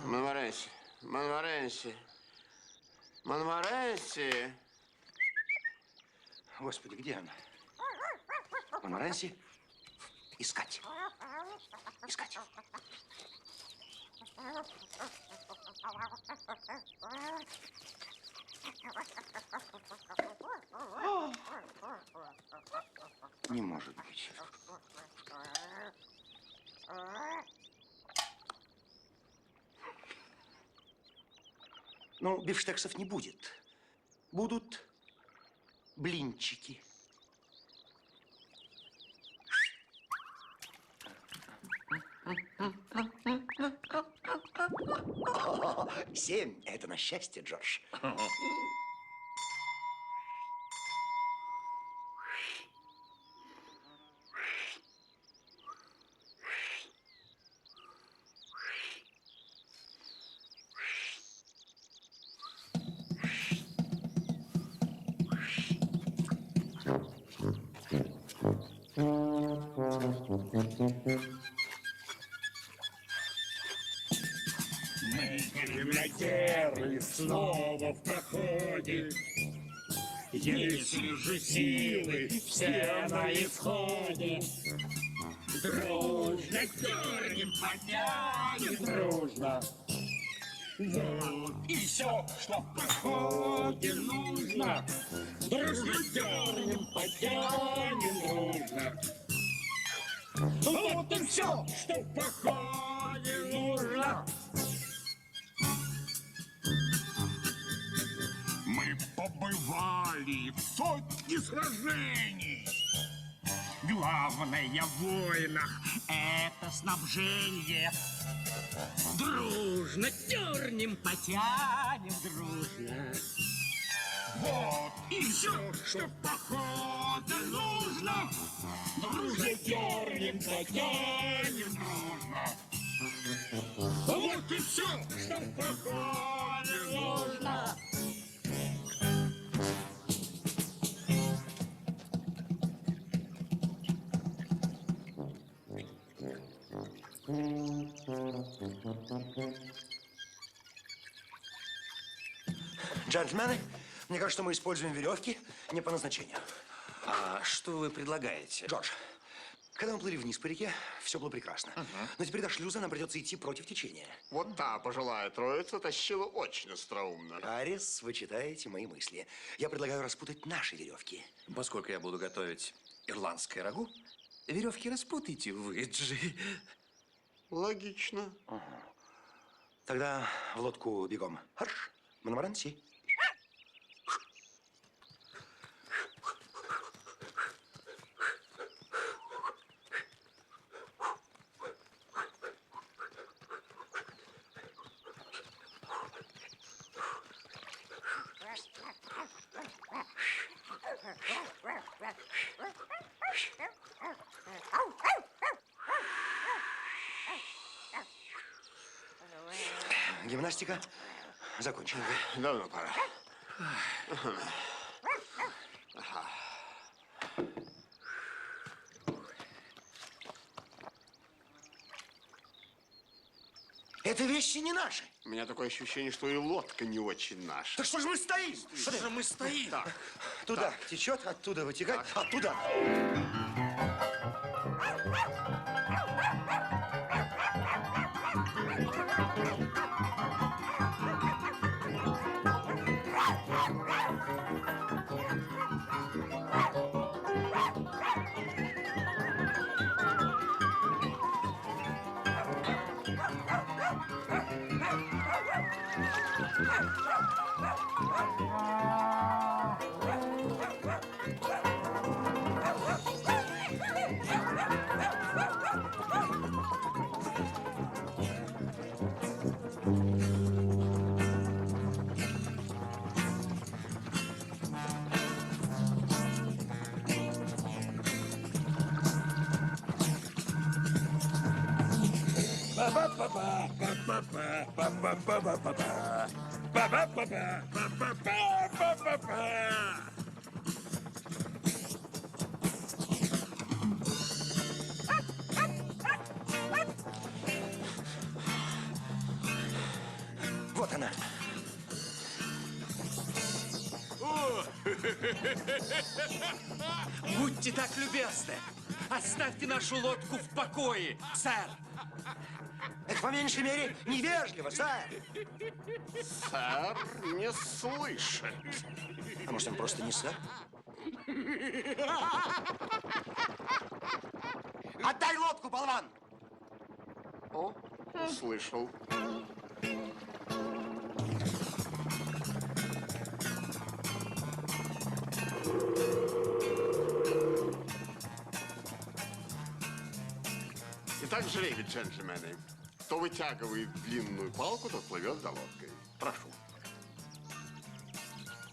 Монморенси. Монморенси. Монморенси. Господи, где она? Монморенси? Искать. Искать. Не может быть. Ну, бифштексов не будет. Будут блинчики. Семь. Это на счастье, Джордж. Мы Землякеры снова в походе. Если же силы все на исходе, дружно дернем, потянем дружно. Вот и все, что в походе нужно. Дружно дернем, потянем дружно. Вот и все, что в походе нужно. Мы побывали в сотне сражений. Главное в войнах — это снабжение. Дружно дернем, потянем дружно. Вот и все, что в походе нужно. Дружно дернем, потянем дружно. Вот и все, что в походе нужно. Джентльмены, мне кажется, что мы используем веревки не по назначению. А что вы предлагаете? Джордж, когда мы плыли вниз по реке, все было прекрасно. Но теперь до шлюза нам придется идти против течения. Вот та пожилая троица тащила очень остроумно. Арис, вы читаете мои мысли. Я предлагаю распутать наши веревки. Поскольку я буду готовить ирландское рагу, веревки распутайте вы, Джи. Логично. Тогда в лодку бегом. Харш, Монмаранси. Гимнастика закончена. Давно пора. Это вещи не наши. У меня такое ощущение, что и лодка не очень наша. Так что же мы стоим? Что же мы стоим? Так. Туда течет, оттуда вытекает, оттуда. Вот она. Будьте так любезны, оставьте нашу лодку в покое, сэр. Это по меньшей мере невежливо, сэр. Сэр не слышит. А может, он просто не сэр? Отдай лодку, болван! О, услышал. Итак, жребий, джентльмены. Кто вытягивает длинную палку, тот плывет за лодкой. Прошу.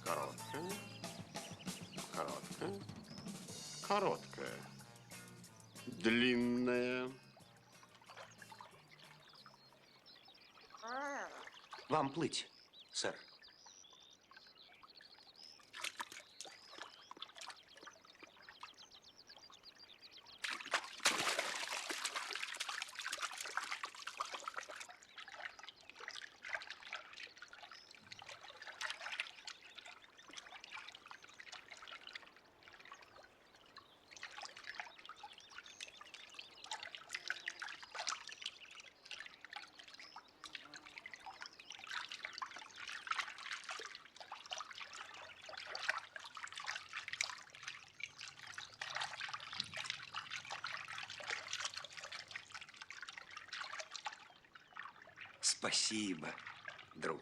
Короткая. Короткая. Короткая. Длинная. Вам плыть, сэр. Спасибо, друг.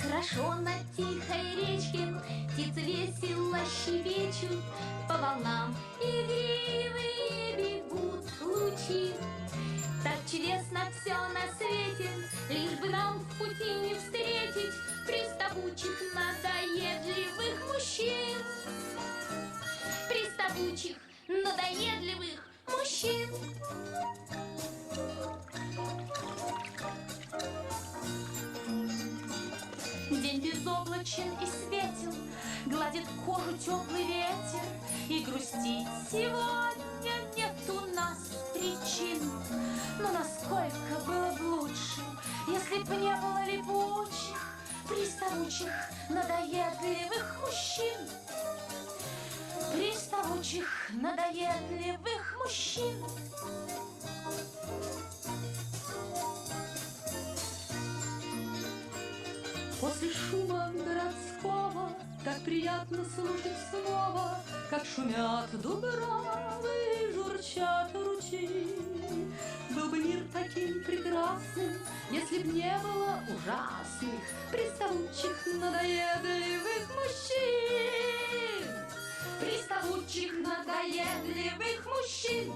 Хорошо на тихой речке птицы весело щебечут, по волнам игривые бегут лучи. Так чудесно все на свете, лишь бы нам в пути не встретить приставучих, надоедливых мужчин. Приставучих, надоедливых мужчин. День безоблачен и светел, гладит кожу теплый ветер, и грустить сегодня нет у нас причин. Но насколько было бы лучше, если б не было липучих, приставучих, надоедливых мужчин. Приставучих, надоедливых мужчин. После шума городского так приятно слушать снова, как шумят дубравы и журчат ручьи. Был бы мир таким прекрасным, если б не было ужасных, приставучих, надоедливых мужчин. Приставучих, надоедливых мужчин.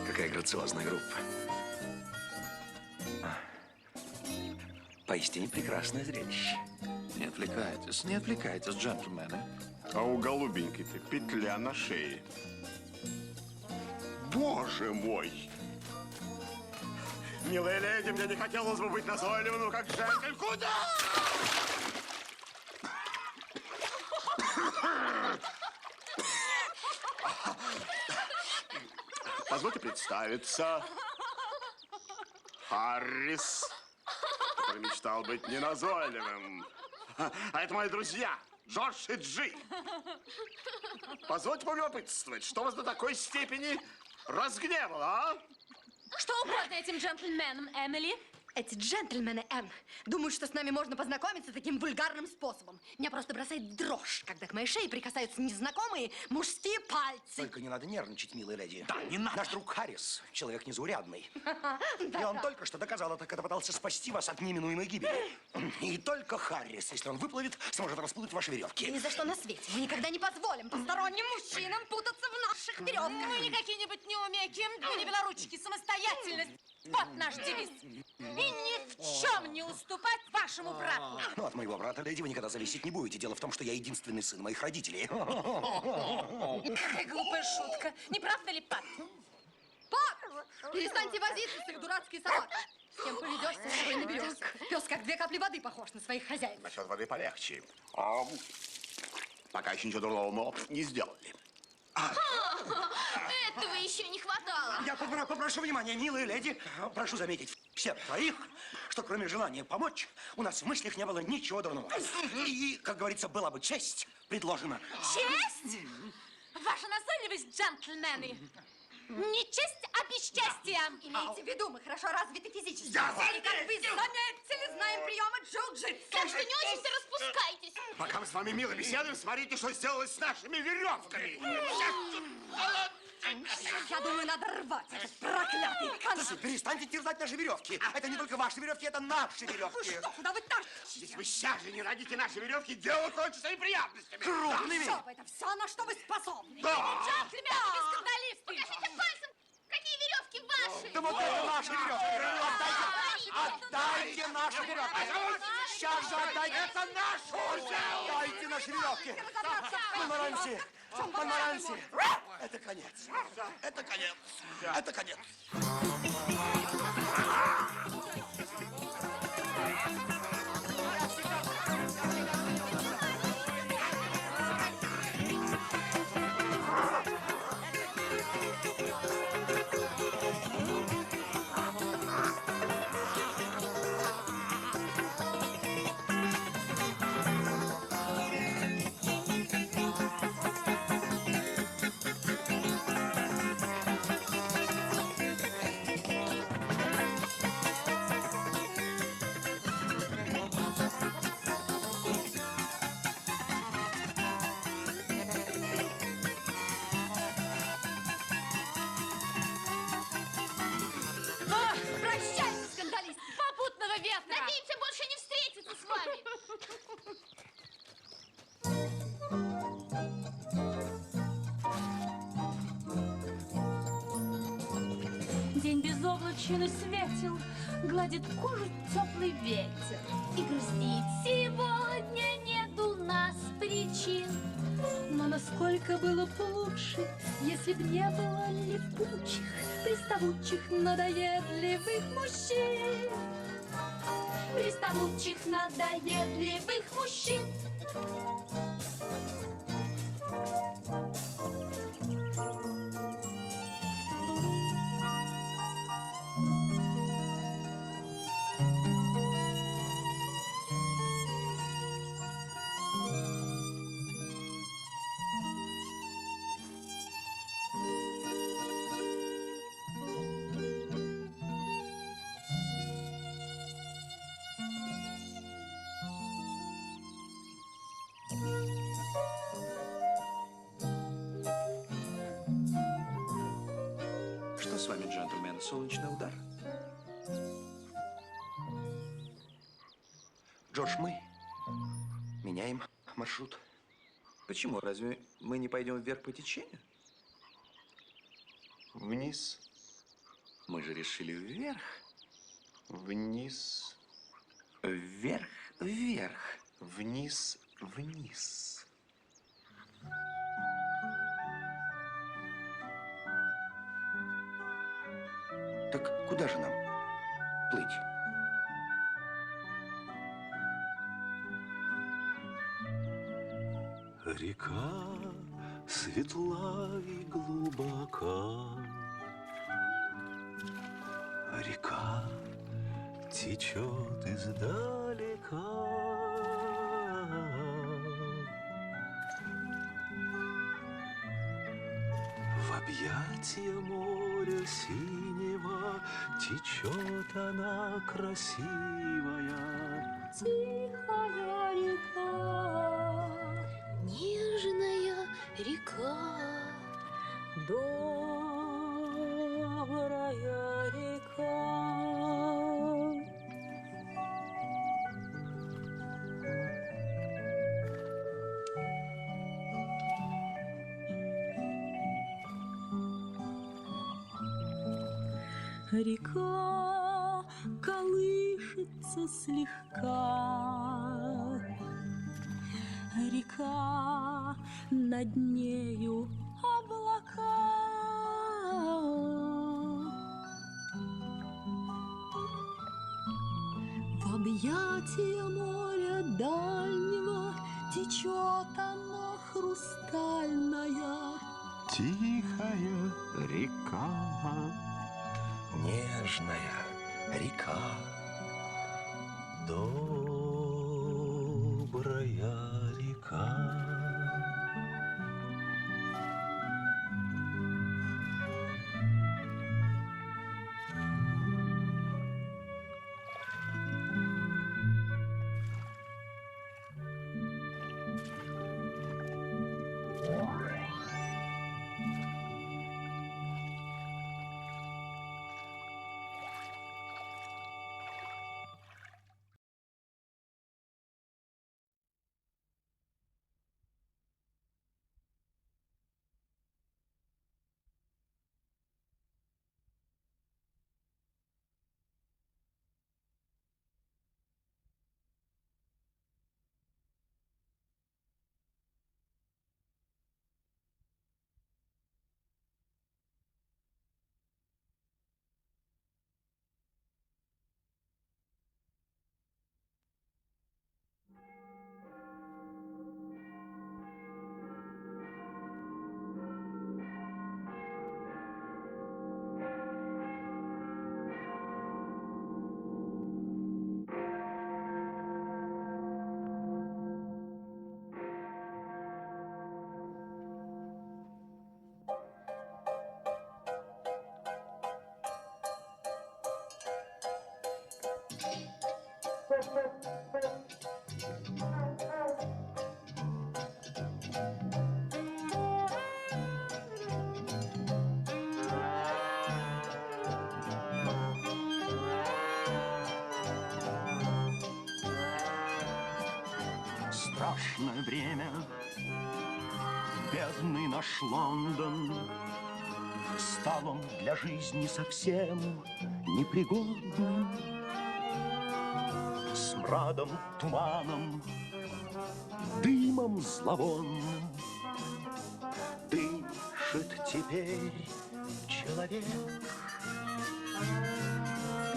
Какая грациозная группа. Поистине прекрасное зрелище. Не отвлекайтесь, джентльмены. А у голубенькой-то петля на шее. Боже мой! Милая леди, мне не хотелось бы быть назойливым, но как джентльмен. Куда? Позвольте представиться. Харрис, который мечтал быть неназойливым. А это мои друзья, Джордж и Джи. Позвольте полюбопытствовать, что вас до такой степени разгневало, а? Что угодно этим джентльменам, Эмили? Эти джентльмены, Энн, думают, что с нами можно познакомиться таким вульгарным способом. Меня просто бросает дрожь, когда к моей шее прикасаются незнакомые мужские пальцы. Только не надо нервничать, милая леди. Да, не надо. Наш друг Харрис, человек незаурядный. И он только что доказал это, когда пытался спасти вас от неминуемой гибели. И только Харрис, если он выплывет, сможет распутать ваши веревки. Ни за что на свете. Мы никогда не позволим посторонним мужчинам путаться в наших веревках. Мы не какие-нибудь неумейки, мы не белоручки, самостоятельность. Вот наш девиз. И ни в чем не уступать вашему брату. Ну, от моего брата, леди, вы никогда зависеть не будете. Дело в том, что я единственный сын моих родителей. Какая глупая шутка. Не правда ли, Пат? Пап, перестаньте возиться с их дурацкой собакой. С кем поведешься, с тобой наберешься. Пес как 2 капли воды похож на своих хозяев. Насчет воды полегче. Пока еще ничего дурного мы не сделали. Этого еще не хватало. Я попрошу внимания, милая леди. Прошу заметить всех твоих, что кроме желания помочь, у нас в мыслях не было ничего дурного. И, как говорится, была бы честь предложена. Честь? Ваша назойливость, джентльмены. Не честь, а бесчестие. Имейте в виду, мы хорошо развиты физически. И Я как вы заметили, знаем приемы джиу-джитсу. Так что не очень-то распускайтесь. Пока мы с вами мило беседуем, смотрите, что сделалось с нашими веревками. Я думаю, надо рвать этот проклятый канат. Перестаньте терзать наши веревки. Это не только ваши веревки, это наши веревки. Что, куда вы тащите? Если вы сейчас же не родите наши веревки, дело кончится неприятностями. Крупными. Это все, на что вы способны. Да. Джентльмены, без скандалистов. Покажите пальцем, какие веревки ваши. Да вот это наши веревки. Отдайте наши веревки. Сейчас же отдайте! Это наш узел! Дайте наши веревки! Монмаранси! Монмаранси! Это конец! Это конец! Это конец! Прощайте, скандалист! Попутного ветра! Надеемся, больше не встретиться с вами. День безоблачен и светел, гладит кожу теплый ветер. И грустить сегодня нет у нас причин. Но насколько было бы лучше, если б не было липучих, приставучих, надоедливых мужчин. Приставучих, надоедливых мужчин. Что с вами, джентльмен? Солнечный удар? Джордж, мы меняем маршрут. Почему? Разве мы не пойдем вверх по течению? Вниз. Мы же решили вверх. Вниз. Вверх, вверх. Вниз. Вниз. Так куда же нам плыть? Река светла и глубока, река течет издалека. В объятия моря синего течет она красивая. Тихая река, Нежная река. добрая река. Река колышется слегка, река, над нею облака. В объятия моря дальнего течет она хрустальная. Тихая река. Нежная река. Добрая река. страшное время. Бедный наш Лондон, стал он для жизни совсем непригодным. Смрадом, туманом, дымом зловонным дышит теперь человек.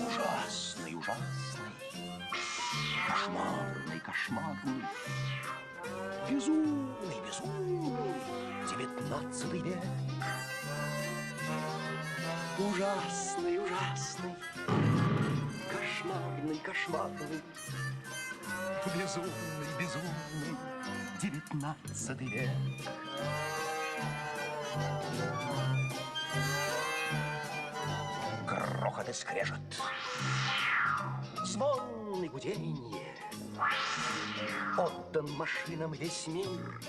Ужасный, ужасный, кошмарный, кошмарный, безумный, безумный 19 век. Ужасный, ужасный, кошмарный, кошмарный, безумный, безумный 19 век. Грохот и скрежет, звон и гуденье. Отдан машинам весь мир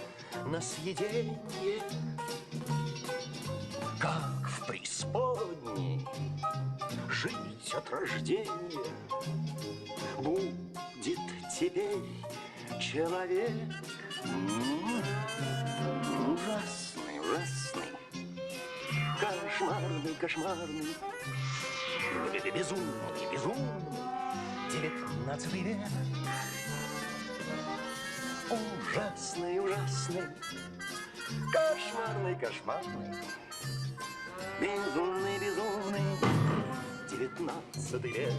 на съеденье. Как в преисподней жить от рождения будет теперь человек. Ужасный, ужасный, кошмарный, кошмарный, безумный, безумный 19 век. Ужасный, ужасный, кошмарный, кошмарный, безумный, безумный 19 век.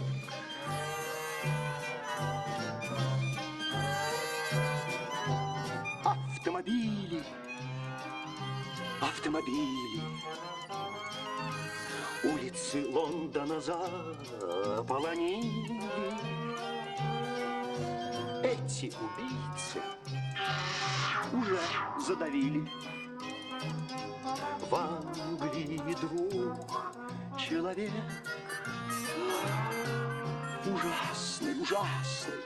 Автомобили, автомобили, улицы Лондона заполонили. Эти убийцы уже задавили в Англии 2 человек. Ужасный, ужасный,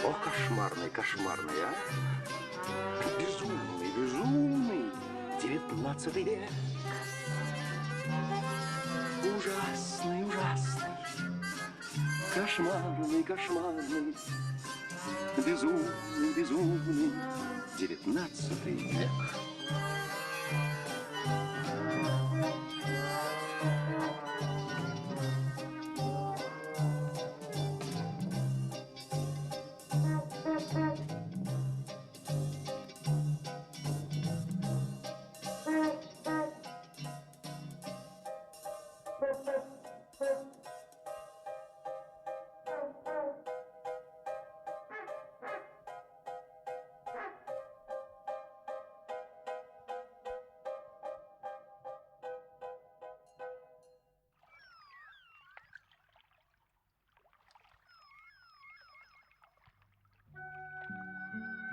о, кошмарный, кошмарный, а? Безумный, безумный 19 век. Ужасный, ужасный, кошмарный, кошмарный, безумный, безумный 19 век.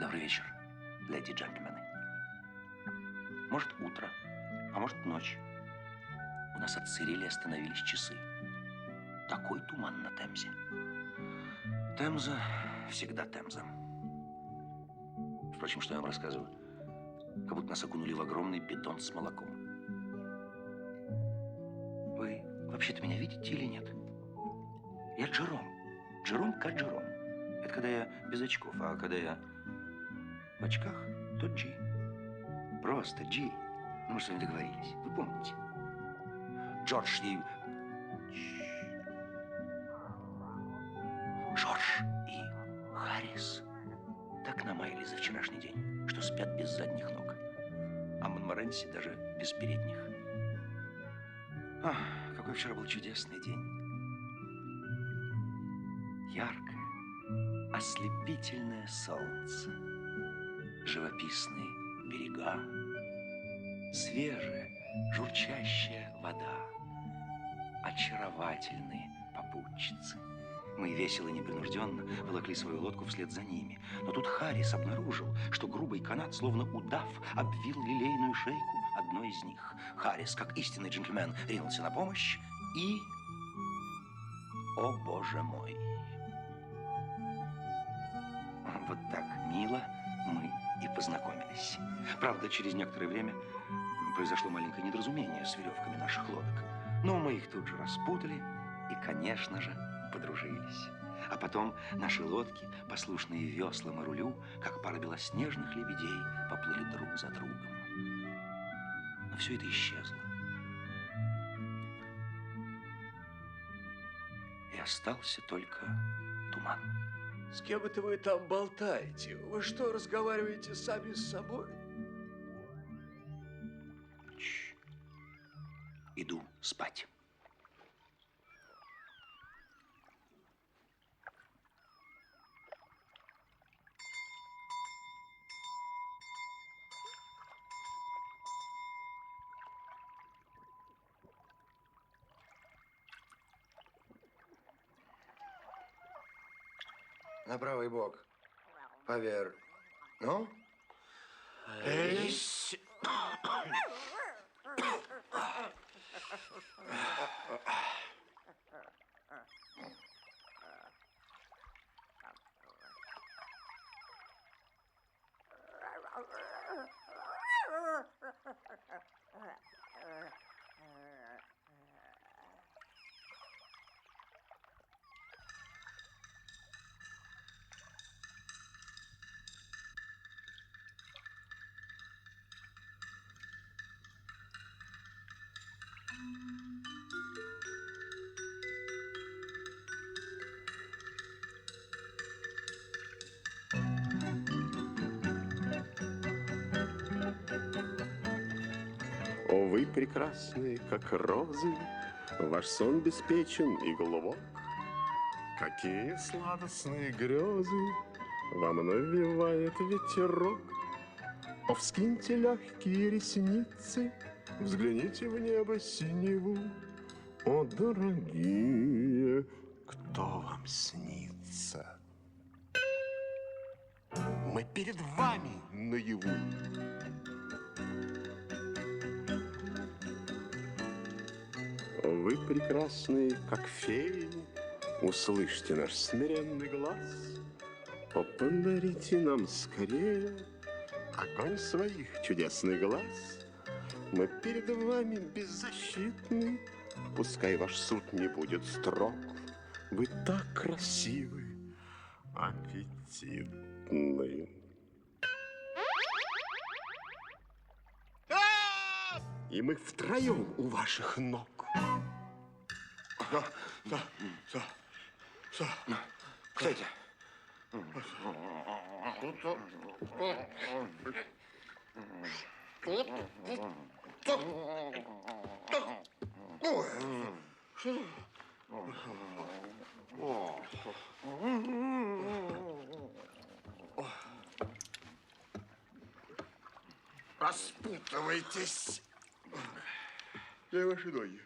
Добрый вечер, леди и джентльмены. Может, утро, а может, ночь. У нас отсырели и остановились часы. Такой туман на Темзе. Темза всегда Темза. Впрочем, что я вам рассказываю? Как будто нас окунули в огромный бидон с молоком. Вы вообще-то меня видите или нет? Я Джером. Джером как Джером. Это когда я без очков, а когда я в очках, то Джи. Просто Джи. Ну, мы с вами договорились. Вы помните? Джордж и... Джордж и Харрис так намаялись за вчерашний день, что спят без задних ног. А Монморанси даже без передних. Ах, какой вчера был чудесный день. Яркое, ослепительное солнце. Живописные берега, свежая, журчащая вода, очаровательные попутчицы. Мы весело и непринужденно волокли свою лодку вслед за ними. Но тут Харрис обнаружил, что грубый канат, словно удав, обвил лилейную шейку одной из них. Харрис, как истинный джентльмен, ринулся на помощь и... О, боже мой! Вот так мило мы и познакомились. Правда, через некоторое время произошло маленькое недоразумение с веревками наших лодок. Но мы их тут же распутали и, конечно же, подружились. А потом наши лодки, послушные веслам и рулю, как пара белоснежных лебедей, поплыли друг за другом. Но все это исчезло. И остался только туман. С кем это вы там болтаете? Вы что, разговариваете сами с собой? Иду спать. На правый бок. Поверь. Ну? Эйс. О, вы прекрасные, как розы, ваш сон беспечен и глубок. Какие сладостные грезы во мной вивает ветерок. О, вскиньте легкие ресницы, взгляните в небо синеву. О, дорогие, кто вам снится? Мы перед вами наяву. Вы прекрасные, как феи, услышьте наш смиренный глаз. О, подарите нам скорее огонь своих чудесных глаз. Мы перед вами беззащитны, пускай ваш суд не будет строг. Вы так красивы, аппетитны. И мы втроем у ваших ног. Кто это? Распутывайтесь. Дай ваши ноги.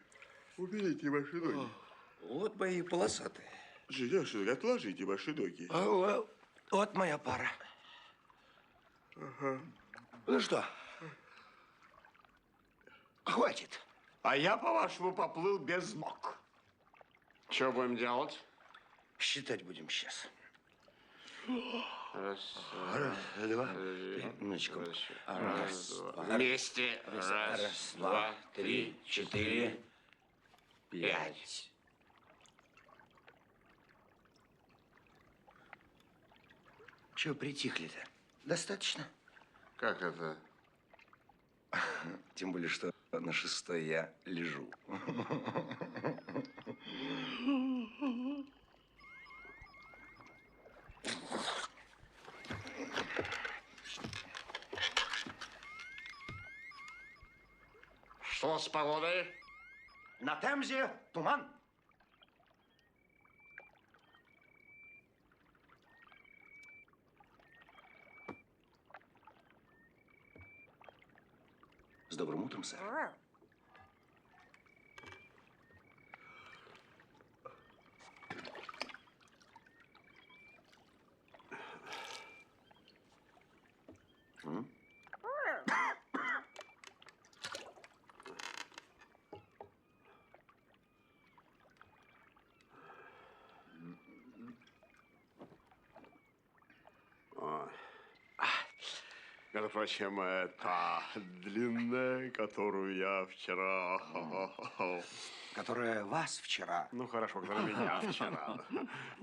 Уберите ваши ноги. Вот мои полосатые. Ваши ноги, отложите ваши ноги. Вот моя пара. Ага. Ну что? Хватит. А я, по-вашему, поплыл без ног. Что будем делать? Считать будем сейчас. Раз, Два. Минуточку. раз, два. Вместе. Раз, два, три, четыре, пять. Чего притихли-то? Достаточно? Как это? Тем более, что на шестой я лежу. Что с погодой? На Темзе туман. С добрым утром, сэр. Между прочим, та длинная, которую я вчера... Которая вас вчера. Ну, хорошо, которая меня вчера.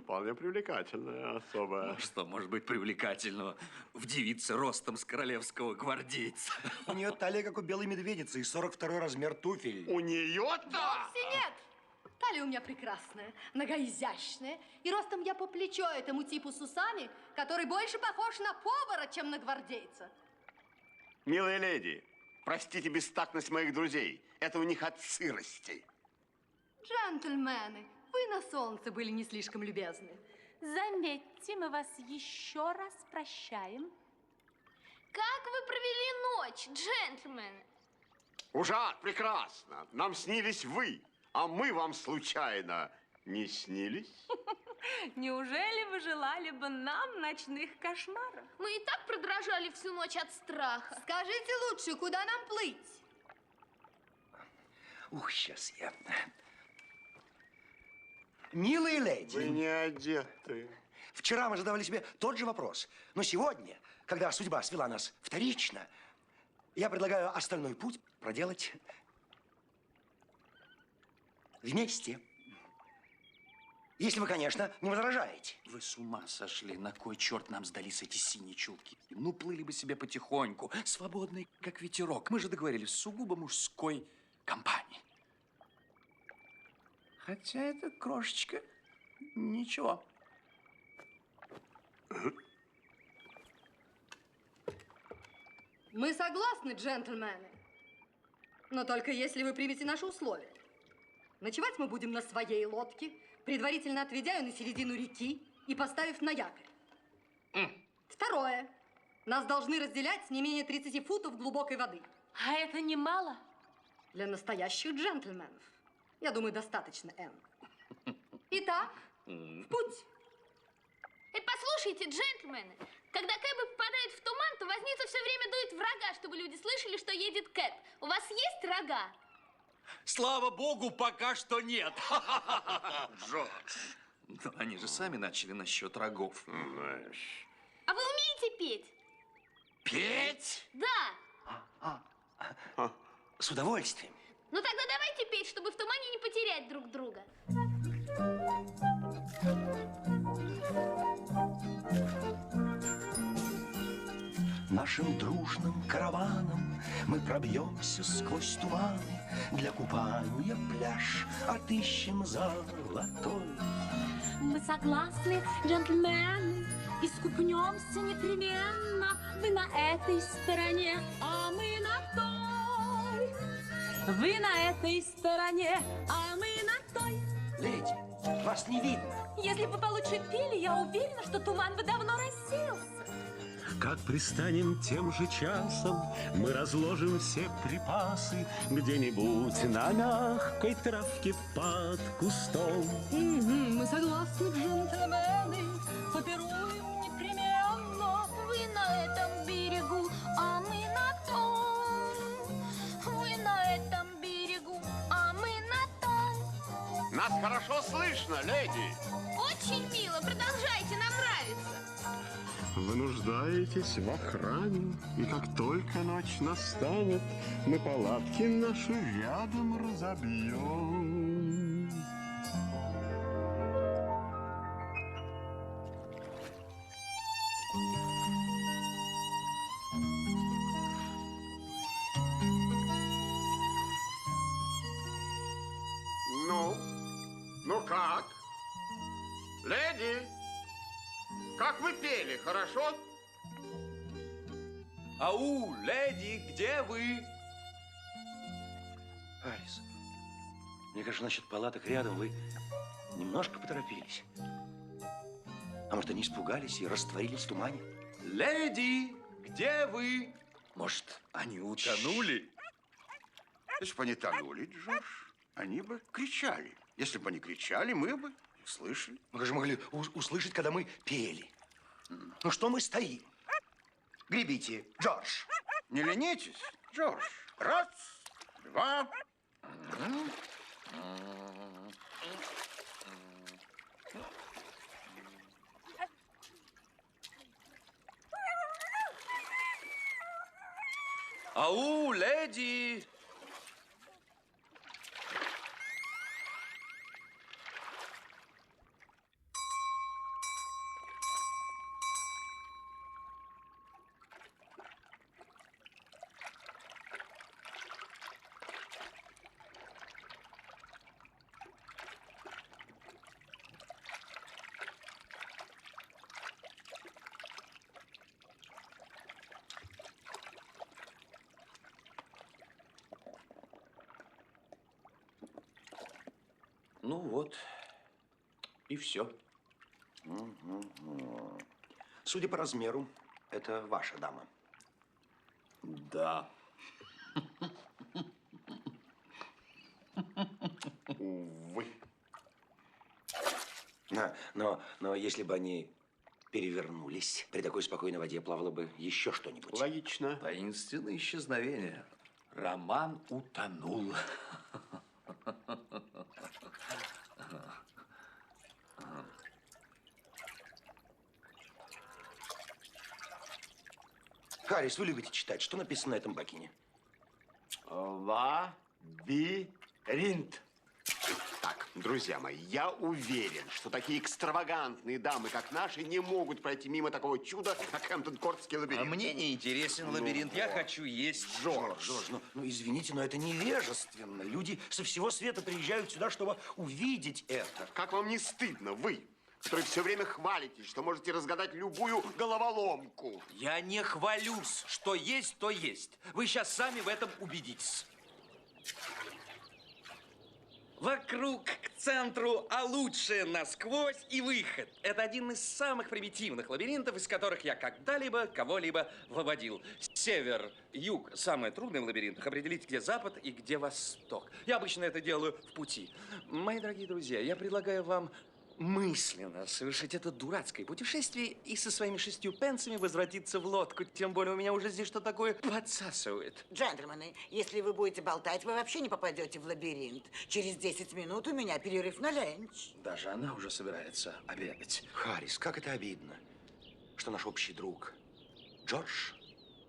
Вполне привлекательная особая. Что может быть привлекательного в девице ростом с королевского гвардейца? У нее талия, как у белой медведицы, и 42 размер туфель. У нее-то? Вовсе нет. Талия у меня прекрасная, нога изящная, и ростом я по плечо этому типу с усами, который больше похож на повара, чем на гвардейца. Милая леди, простите бестактность моих друзей. Это у них от сырости. Джентльмены, вы на солнце были не слишком любезны. Заметьте, мы вас еще раз прощаем. Как вы провели ночь, джентльмены? Ужас, прекрасно. Нам снились вы, а мы вам случайно не снились? Неужели вы желали бы нам ночных кошмаров? Мы и так продрожали всю ночь от страха. Скажите лучше, куда нам плыть? Ух, сейчас я... Милые леди. Вы не одеты. Вчера мы задавали себе тот же вопрос. Но сегодня, когда судьба свела нас вторично, я предлагаю остальной путь проделать вместе. Если вы, конечно, не возражаете. Вы с ума сошли? На кой черт нам сдались эти синие чулки? Ну, плыли бы себе потихоньку, свободный, как ветерок. Мы же договорились с сугубо мужской компанией. Хотя это крошечка ничего. Мы согласны, джентльмены. Но только если вы примете наши условия. Ночевать мы будем на своей лодке, предварительно отведя ее на середину реки и поставив на якорь. Второе. Нас должны разделять не менее 30 футов глубокой воды. А это немало? Для настоящих джентльменов. Я думаю, достаточно, Энн. Итак, в путь. Послушайте, джентльмены, когда Кэбы попадают в туман, то возница все время дует в рога, чтобы люди слышали, что едет Кэб. У вас есть рога? Слава богу, пока что нет. Джордж. Ну, они же сами начали насчет рогов. Знаешь. А вы умеете петь? Петь? Да. С удовольствием. Ну тогда давайте петь, чтобы в тумане не потерять друг друга. Нашим дружным караваном мы пробьемся сквозь туманы. Для купания пляж отыщем золотой. Мы согласны, джентльмены, искупнемся непременно. Вы на этой стороне, а мы на той. Вы на этой стороне, а мы на той. Леди, вас не видно. Если бы получше пели, я уверена, что туман бы давно рассеялся. Как пристанем тем же часом, мы разложим все припасы где-нибудь на мягкой травке под кустом. Мы согласны, джентльмены, попируем непременно. Вы на этом берегу, а мы на том. Вы на этом берегу, а мы на том. Нас хорошо слышно, леди. Очень мило, продолжайте, нам нравится. Вы нуждаетесь в охране, и как только ночь настанет, мы палатки наши рядом разобьем. Ну как? Леди, как вы пели, хорошо? Ау, леди, где вы? Алис, мне кажется, насчет палаток рядом вы немножко поторопились. А может, они испугались и растворились в тумане? Леди, где вы? Может, они утонули? Если бы они тонули, Джордж, они бы кричали. Если бы они кричали, мы бы услышали. Мы как же могли услышать, когда мы пели? Ну что мы стоим? Гребите, Джордж. Не ленитесь, Джордж. Раз, два. Ну вот, и все. Судя по размеру, это ваша дама. Да. Увы. Но если бы они перевернулись, при такой спокойной воде плавало бы еще что-нибудь. Логично. Таинственное исчезновение. Роман утонул. Харрис, вы любите читать. Что написано на этом бакине? Лабиринт. Так, друзья мои, я уверен, что такие экстравагантные дамы, как наши, не могут пройти мимо такого чуда, как Хэмптон-Кортский лабиринт. А мне не интересен лабиринт. Я хочу есть. Джордж, ну извините, но это невежественно. Люди со всего света приезжают сюда, чтобы увидеть это. Как вам не стыдно, вы, которые все время хвалитесь, что можете разгадать любую головоломку? Я не хвалюсь. Что есть, то есть. Вы сейчас сами в этом убедитесь. Вокруг, к центру, а лучше насквозь и выход. Это один из самых примитивных лабиринтов, из которых я когда-либо кого-либо выводил. Север, юг – самое трудное в лабиринтах. Определить, где запад и где восток. Я обычно это делаю в пути. Мои дорогие друзья, я предлагаю вам мысленно совершить это дурацкое путешествие и со своими 6 пенсами возвратиться в лодку. Тем более у меня уже здесь что такое подсасывает. Джентльмены, если вы будете болтать, вы вообще не попадете в лабиринт. Через 10 минут у меня перерыв на ленч. Даже она уже собирается обедать. Харрис, как это обидно, что наш общий друг Джордж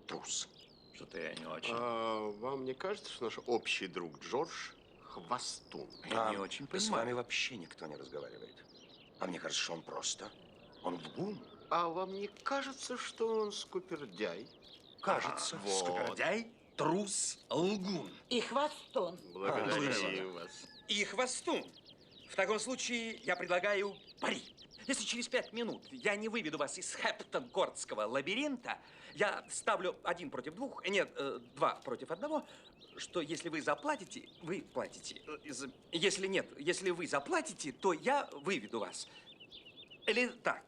трус. Что-то я не очень. Вам не кажется, что наш общий друг Джордж хвостун? Я не очень понимаю. С вами вообще никто не разговаривает. А мне кажется, что он просто... Он лгун. А вам не кажется, что он скупердяй? Кажется. Скупердяй, трус, лгун. И хвостун. Благодарю вас. И хвостун. В таком случае я предлагаю пари. Если через 5 минут я не выведу вас из Хэмптон-Кортского лабиринта, я ставлю 1 против 2, нет, 2 против 1, что если вы заплатите, вы платите. Если нет, если вы заплатите, то я выведу вас. Или так,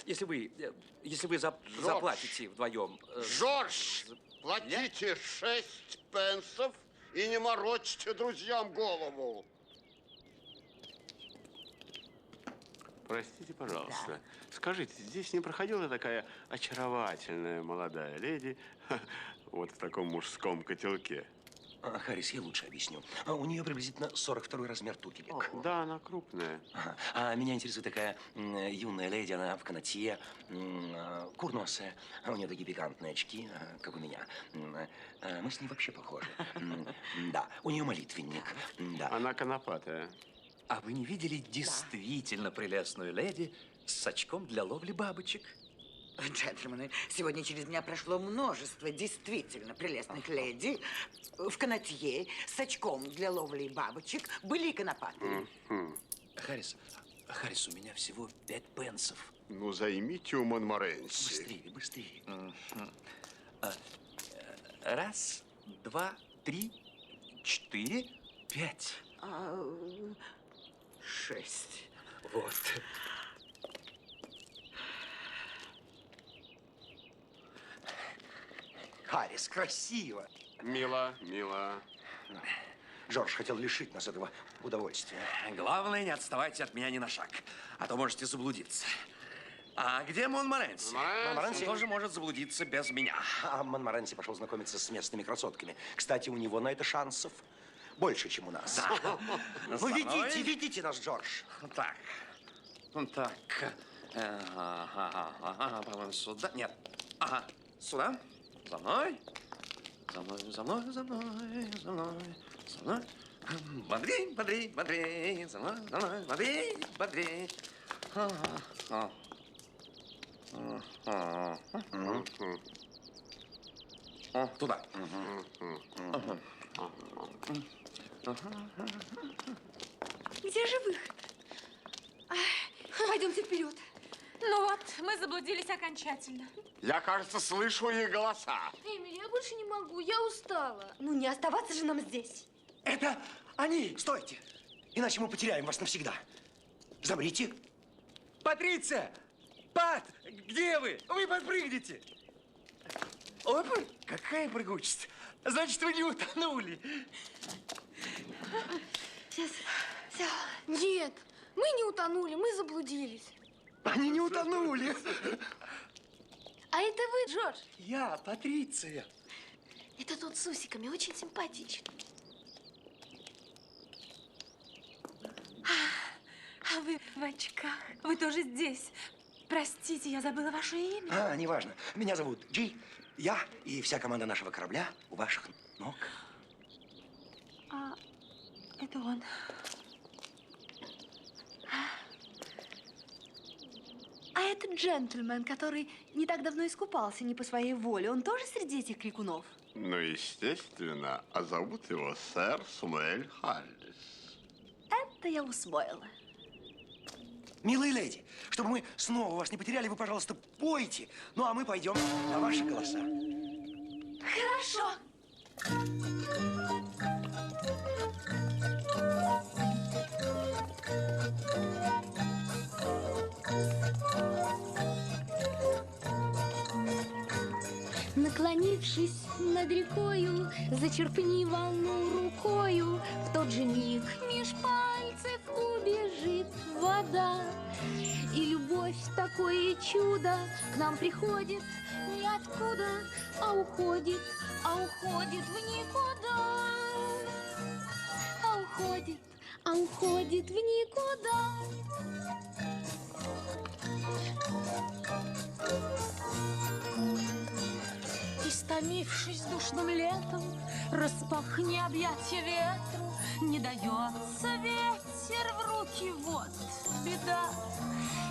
если вы заплатите вдвоем. Джордж, платите 6 пенсов и не морочьте друзьям голову. Простите, пожалуйста. Скажите, здесь не проходила такая очаровательная молодая леди вот в таком мужском котелке? Харрис, я лучше объясню. У нее приблизительно 42 размер туфелек. Да, она крупная. А меня интересует такая юная леди, она в канатье, курносая. У нее такие пикантные очки, как у меня. Мы с ней вообще похожи. Да, у нее молитвенник. Да. Она конопатая. А вы не видели действительно прелестную леди с очком для ловли бабочек? Джентльмены, сегодня через меня прошло множество действительно прелестных леди в канатье с очком для ловли бабочек, были и конопатые. Харрис, у меня всего 5 пенсов. Ну, займите у Монморенси. Быстрее. 1, 2, 3, 4, 5. 6. Вот. Харрис, красиво. Мило. Джордж хотел лишить нас этого удовольствия. Главное, не отставайте от меня ни на шаг, а то можете заблудиться. А где Монморенси? Монморенси тоже может заблудиться без меня. А Монморенси пошел знакомиться с местными красотками. Кстати, у него на это шансов больше, чем у нас. Да. Ну, ведите нас, Джордж. Так. По-моему, сюда. Нет. Ага, сюда. За мной. Бодрей. За мной. Бодрей. Туда. Где же выход? Пойдемте вперед. Ну вот, мы заблудились окончательно. Я, кажется, слышу их голоса. Эмили, я больше не могу, я устала. Ну, не оставаться же нам здесь. Это они! Стойте! Иначе мы потеряем вас навсегда. Замрите. Патриция! Пат! Где вы? Вы подпрыгните! Опа! Какая прыгучесть! Значит, вы не утонули. Сейчас. Все. Нет, мы не утонули, мы заблудились. Они не утонули. А это вы, Джордж? Я, Патриция. Это тот с усиками, очень симпатичный. А вы в очках. Вы тоже здесь. Простите, я забыла ваше имя. Неважно. Меня зовут Джи. Я и вся команда нашего корабля у ваших ног. А это он. А этот джентльмен, который не так давно искупался не по своей воле, он тоже среди этих крикунов? Ну, естественно. А зовут его сэр Самуэль Халлис. Это я усвоила. Милые леди, чтобы мы снова вас не потеряли, вы, пожалуйста, пойте. Ну, а мы пойдем на ваши голоса. Хорошо. Наклонившись над рекою, зачерпни волну рукою. В тот же миг меж пальцев убежит вода. И любовь, такое чудо, к нам приходит ниоткуда, а уходит в никуда. А уходит в никуда. Истомившись душным летом, распахни объятия ветру. Не дается ветер в руки, вот беда.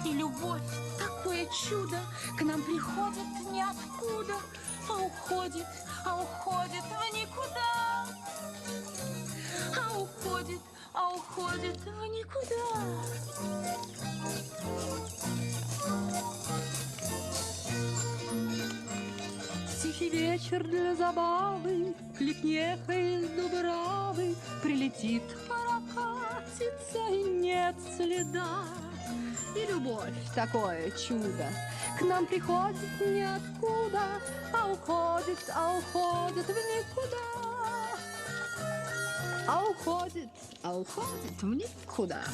И любовь, такое чудо, к нам приходит ниоткуда, а уходит в никуда. А уходит в никуда. Тихий вечер для забавы, кликнеха из дубравы, прилетит, прокатится, и нет следа. И любовь, такое чудо, к нам приходит ниоткуда, а уходит в никуда. А уходит в никуда.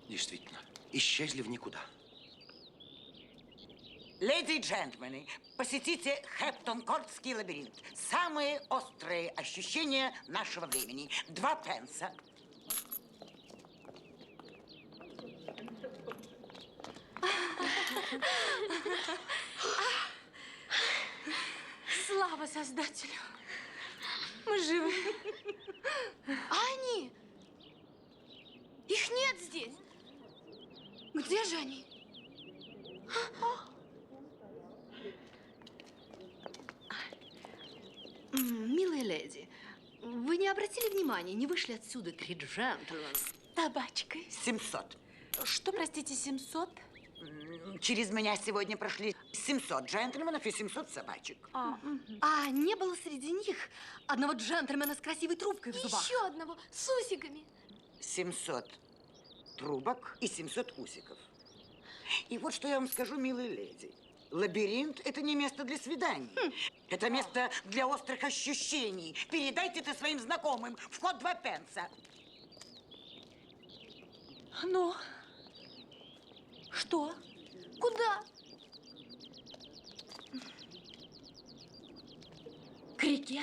Действительно, исчезли в никуда. Леди и джентльмены, посетите Хэптон-Кортский лабиринт. Самые острые ощущения нашего времени. 2 пенса. Слава Создателю! Мы живы. А они? Их нет здесь. Где же они? Милая леди, вы не обратили внимания, не вышли отсюда 3 джентльмена? С табачкой. 700. Что, простите, 700? Через меня сегодня прошли 700 джентльменов и 700 собачек. А не было среди них одного джентльмена с красивой трубкой в зубах? Еще одного с усиками. 700 трубок и 700 усиков. И вот что я вам скажу, милые леди. Лабиринт – это не место для свиданий. Это место для острых ощущений. Передайте это своим знакомым. Вход 2 пенса. Ну, что? Куда? К реке.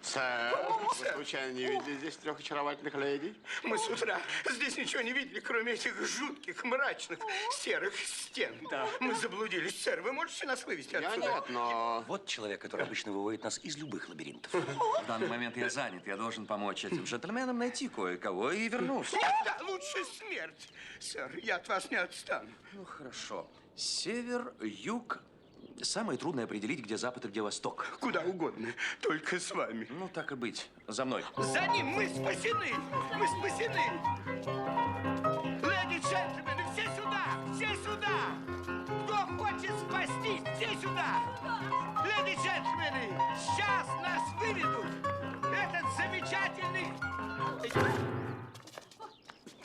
Сэр, вы случайно не видели здесь 3 очаровательных леди? Мы с утра здесь ничего не видели, кроме этих жутких, мрачных, серых стен. Да. Мы заблудились, сэр. Вы можете нас вывести отсюда? Я нет, но... Вот человек, который обычно выводит нас из любых лабиринтов. В данный момент я занят. Я должен помочь этим джентльменам найти кое-кого и вернусь. Да, лучше смерть, сэр. Я от вас не отстану. Ну, хорошо. Север, юг. Самое трудное определить, где запад и где восток. Куда угодно, только с вами. Ну, так и быть. За мной. За ним мы спасены! Мы спасены! Леди и джентльмены, все сюда!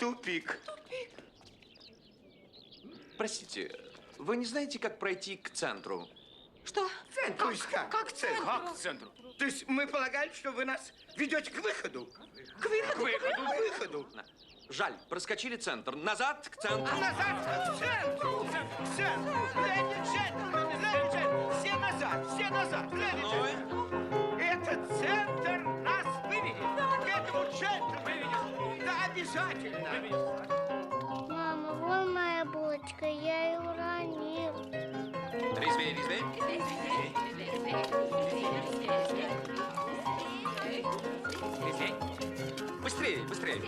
Тупик. Простите, вы не знаете, как пройти к центру? Что? То есть как? Как к центру? Как к центру? То есть мы полагали, что вы нас ведете к выходу? К выходу? К выходу. Жаль, проскочили центр. Назад к центру. Назад к центру. К центру. Леди джентльмены, все назад, все назад. Леди джентльмены. Этот центр нас выведет. К этому джентльмену. Да, обязательно. Мама, вон моя булочка, я ее уронил. Резвей, резвей. Резвей. Быстрее, быстрее.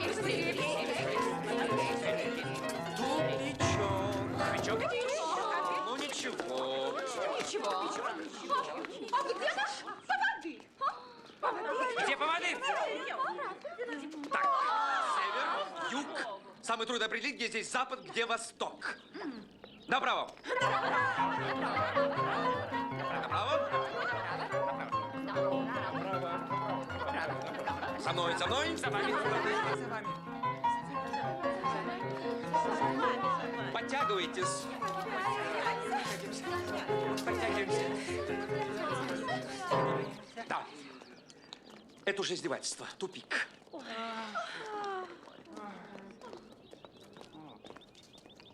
Тупичок. Ну ничего. Ничего. А где наш поводырь? Где поводырь? Так, север, юг. Самый трудно определить, где здесь запад, где восток. Направо. Направо. За мной, за мной. За вами. Подтягивайтесь. Подтягиваемся. Да. Это уже издевательство. Тупик.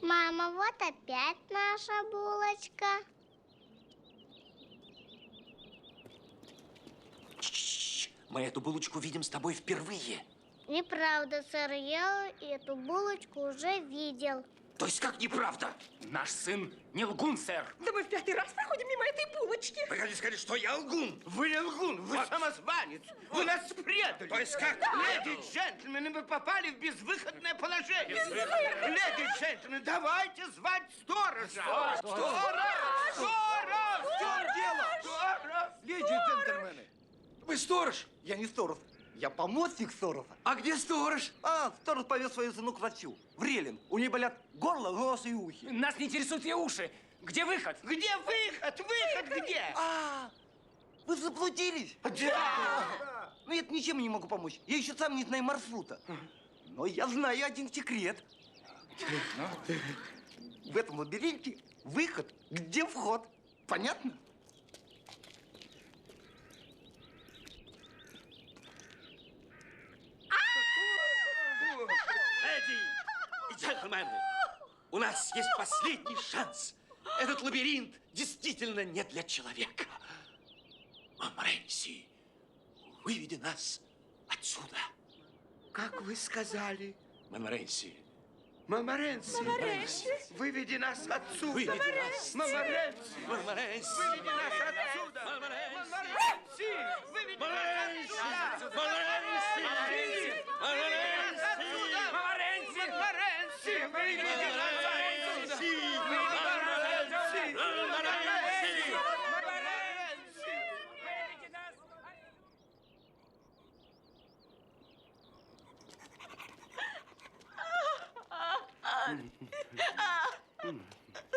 Мама, вот опять наша булочка. Мы эту булочку видим с тобой впервые. Неправда, сэр, я эту булочку уже видел. То есть как неправда? Наш сын не лгун, сэр. Да мы в 5-й раз проходим мимо этой булочки. Вы хотите сказать, что я лгун? Вы не лгун, вы самозванец. Вы нас предали. То есть как? Леди и джентльмены, мы попали в безвыходное положение. Леди и джентльмены, давайте звать сторожа. Сторож! В чем дело? Сторож! Леди и джентльмены, Вы сторож? я не сторож, я помощник сторожа. А где сторож? Сторож повез свою жену к врачу. В Релин. У нее болят горло, голос и ухи. Нас не интересуют ее уши. Где выход? Где выход? Выход где? Вы заблудились? Да. Ну, я ничем не могу помочь. Я еще сам не знаю маршрута. Но я знаю один секрет. В этом лабиринте выход, где вход. Понятно? Леди и джентльмены, у нас есть последний шанс. Этот лабиринт действительно не для человека. Монморенси, выведи нас отсюда. Как вы сказали? Монморенси. Монморенси. Выведи нас отсюда. Выведи нас. Монморенси. Монморенси. Выведи нас отсюда. Монморенси. Выведи нас отсюда. Монморенси. Монморенси. Выведи нас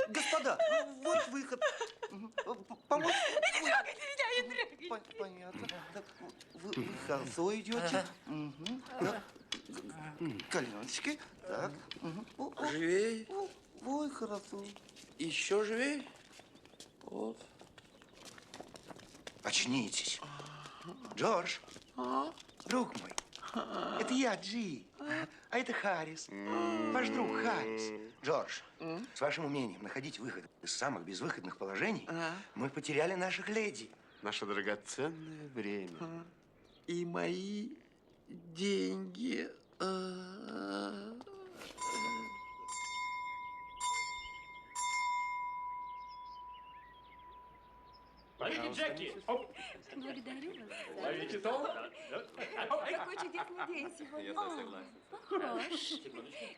Господа, вот выход. Помочь? Не трогайте меня, не трогайте. Понятно. Так, вы хорошо идете. Так. Коленочки. Так. Живей. Ой, хорошо. Еще живей. Вот. Очнитесь. Джордж, друг мой, это я, Джи. А это Харрис, ваш друг Харрис. Джордж, с вашим умением находить выход из самых безвыходных положений, мы потеряли наших леди. Наше драгоценное время. И мои деньги. Ловите Джеки. Оп. Благодарю вас. Ловите Том. Какой чудесный день сегодня. Я согласен. Похож.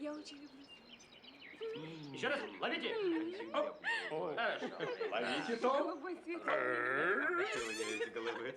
Я очень люблю. Еще раз. Ловите. Оп. Хорошо. Ловите Том. Голубой цвет. Вы не видите голубые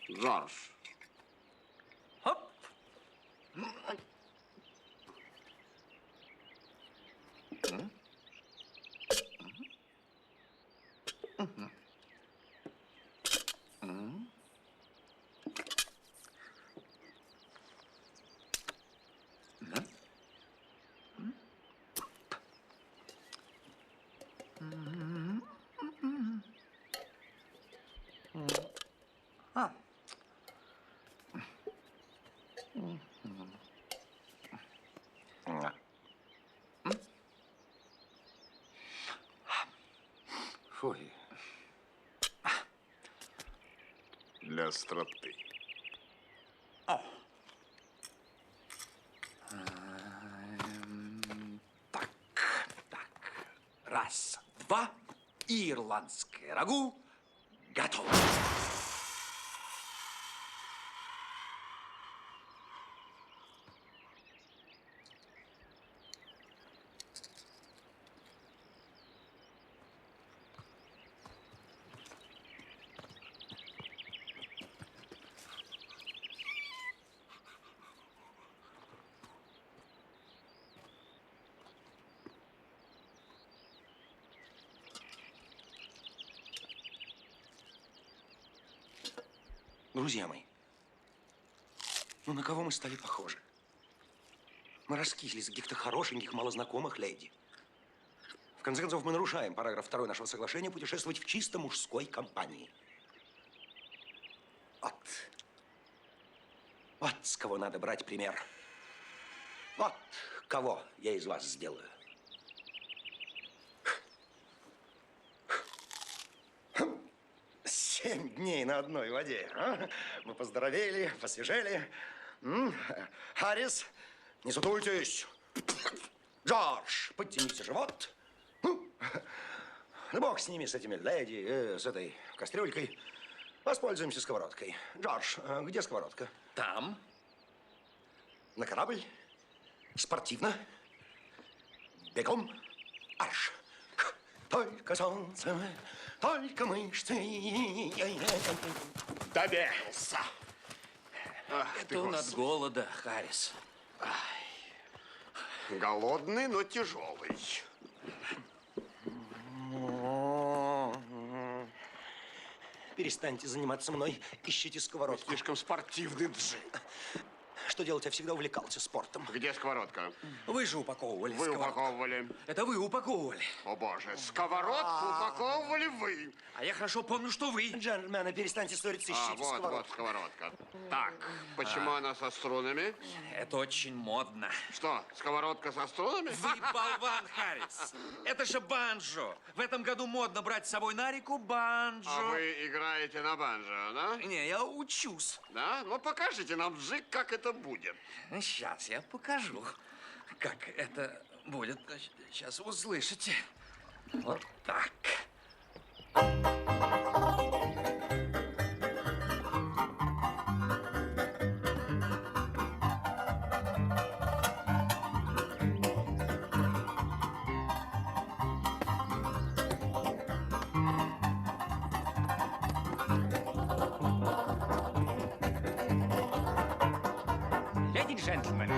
Жорж. Фуй. Для остроты. Так. Раз, два. Ирландское рагу готово. Друзья мои, ну на кого мы стали похожи? Мы раскисли за каких-то хорошеньких, малознакомых леди. В конце концов, мы нарушаем параграф 2 нашего соглашения путешествовать в чисто мужской компании. Вот с кого надо брать пример. Вот кого я из вас сделаю. 7 дней на одной воде. А? Мы поздоровели, посвежели. Харрис, не сутультесь. Джордж, подтяните живот. Бог с ними, с этими леди, с этой кастрюлькой. Воспользуемся сковородкой. Джордж, где сковородка? Там. На корабль. Спортивно. Бегом. Арш. Только солнце, только мышцы. Добился. Это он от голода, Харрис. Голодный, но тяжелый. Перестаньте заниматься мной, ищите сковородку. Слишком спортивный джин. Что делать? Я всегда увлекался спортом. Где сковородка? Вы же упаковывали Вы сковородку. упаковывали. Это вы упаковывали. О, боже, сковородку упаковывали вы. А я хорошо помню, что вы. Джентльмены, перестаньте ссориться, ищите вот, сковородку. вот сковородка. Так, почему она со струнами? Это очень модно. Что, сковородка со струнами? Вы болван, Харрис. Это же банджо. В этом году модно брать с собой на реку банджо. А вы играете на банджо, да? Не, я учусь. Да? Ну, покажите нам, Джик, как это будет. Сейчас я покажу, как это будет. Сейчас услышите. Вот так. Леди и джентльмены,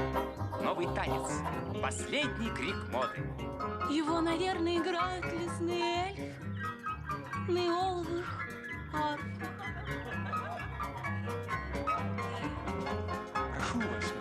новый танец. Последний крик моды. Его, наверное, играют лесные эльфы на иоловых арфах. Прошу вас,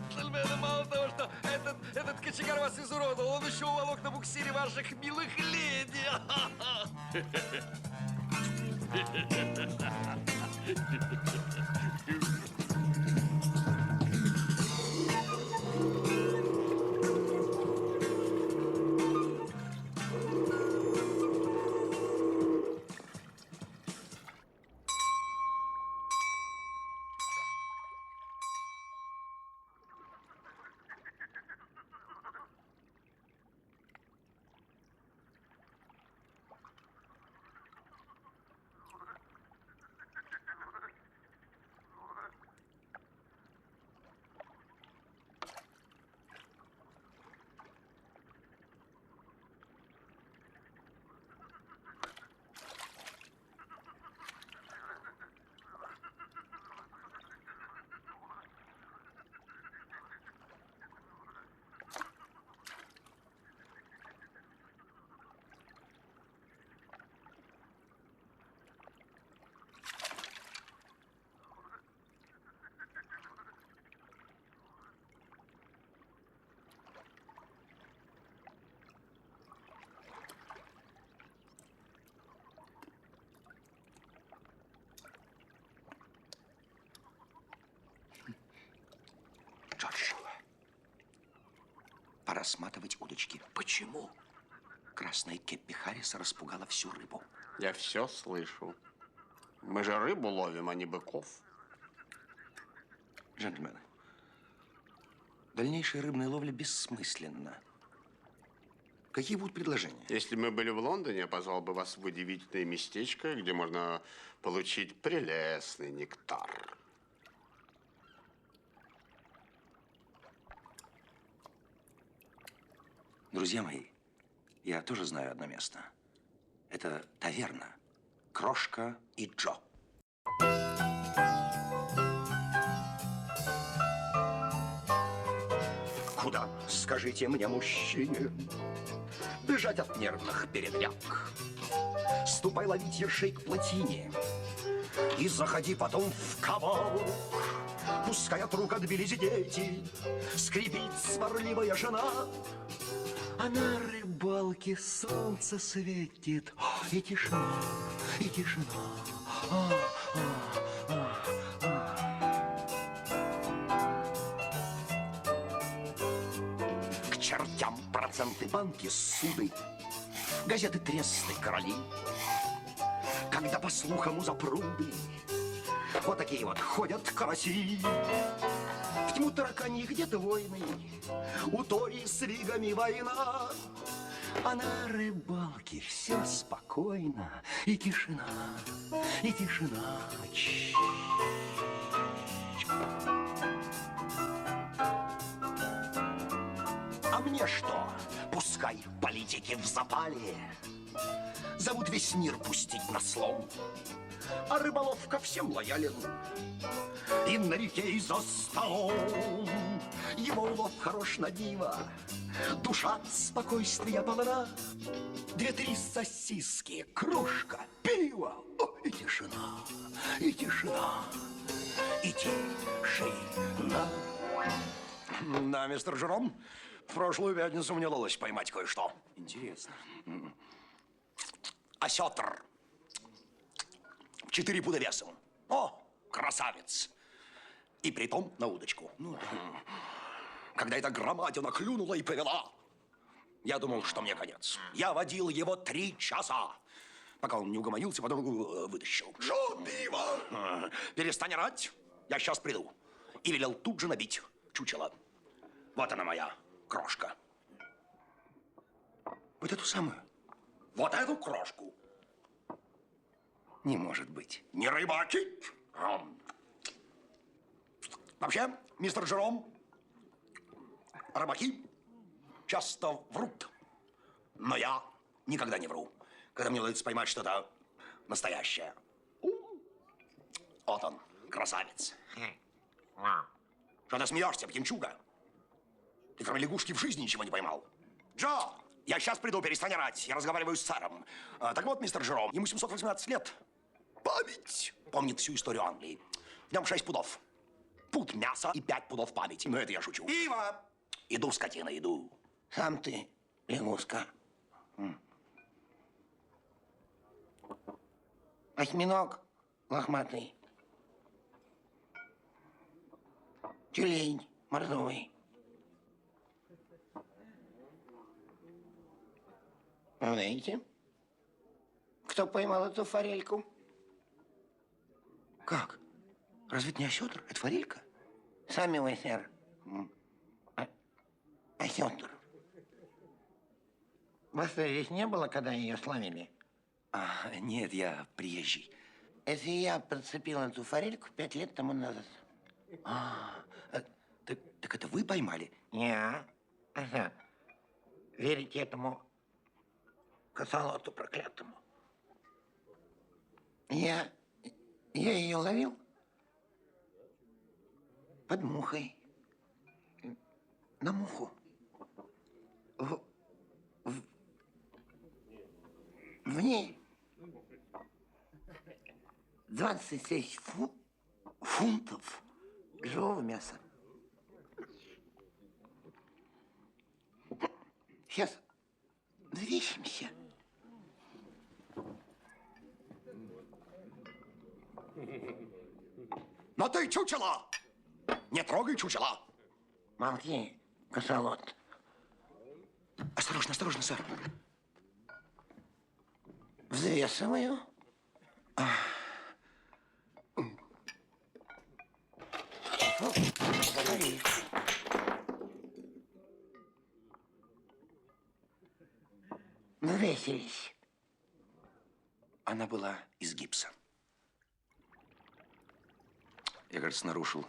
Джентльмены, мало того, что этот кочегар вас изуродовал, он еще уволок на буксире ваших милых леди. Джордж, пора сматывать удочки. Почему? Красная кепи Харриса распугала всю рыбу. Я все слышу. Мы же рыбу ловим, а не быков. Джентльмены, дальнейшая рыбная ловля бессмысленна. Какие будут предложения? Если мы были в Лондоне, я позвал бы вас в удивительное местечко, где можно получить прелестный нектар. Друзья мои, я тоже знаю одно место. Это таверна «Крошка и Джо». Куда, скажите мне, мужчине, бежать от нервных передряг? Ступай ловить ершей к плотине и заходи потом в кабак. Пускай от рук отбились дети, скрипит сварливая жена, а на рыбалке солнце светит, и тишина, и тишина. К чертям проценты, банки, суды, газеты, тресты, короли. Когда по слухам у запруды вот такие вот ходят караси. В тьму таракани где-то войны, у Тори с Вигами война. А на рыбалке все спокойно, и тишина, и тишина. А мне что? Пускай политики в запале зовут весь мир пустить на слом. А рыболов ко всем лоялен, и на реке, и за столом. Его улов хорош на диво, душа спокойствия полна. 2-3 сосиски, кружка, пиво, и тишина, и тишина, и тишина. Да, мистер Жером, в прошлую пятницу мне удалось поймать кое-что. Интересно. Осетр. 4 пуда весом. О, красавец. И притом на удочку. Когда эта громадина клюнула и повела, я думал, что мне конец. Я водил его 3 часа, пока он не угомонился, потом вытащил. Джо, пиво! Перестань орать, я сейчас приду. И велел тут же набить чучело. Вот она моя крошка. Вот эту самую? Вот эту крошку. Не может быть. Не рыбаки. Вообще, мистер Джером, рыбаки часто врут. Но я никогда не вру, когда мне удается поймать что-то настоящее. Вот он, красавец. Что ты смеешься, птенчуга? Ты кроме лягушки в жизни ничего не поймал. Джо, я сейчас приду, перестань орать. Я разговариваю с царом. Так вот, мистер Джером, ему 718 лет. Память. Помнит всю историю Англии. Днем 6 пудов. Пуд мяса и 5 пудов памяти. Но это я шучу. Пиво! Иду, скотина, иду. Сам ты, лягушка. Осьминог лохматый. Тюлень мордовый. Знаете, кто поймал эту форельку? Как? Разве это не осетр? Это форелька? Сами вы, сэр. Осетр. Вас здесь не было, когда ее словили? Нет, я приезжий. Это я подцепил эту форельку 5 лет тому назад. Так это вы поймали? Не. Ага. Верите этому косолоту проклятому? Я ее ловил под мухой. На муху. В ней 26 фунтов живого мяса. Сейчас взвесимся. Но ты чучело! Не трогай чучело! Молчи, косолот. Осторожно, осторожно, сэр. Взвешиваю. Взвесились. Она была из гипса. Я, кажется, нарушил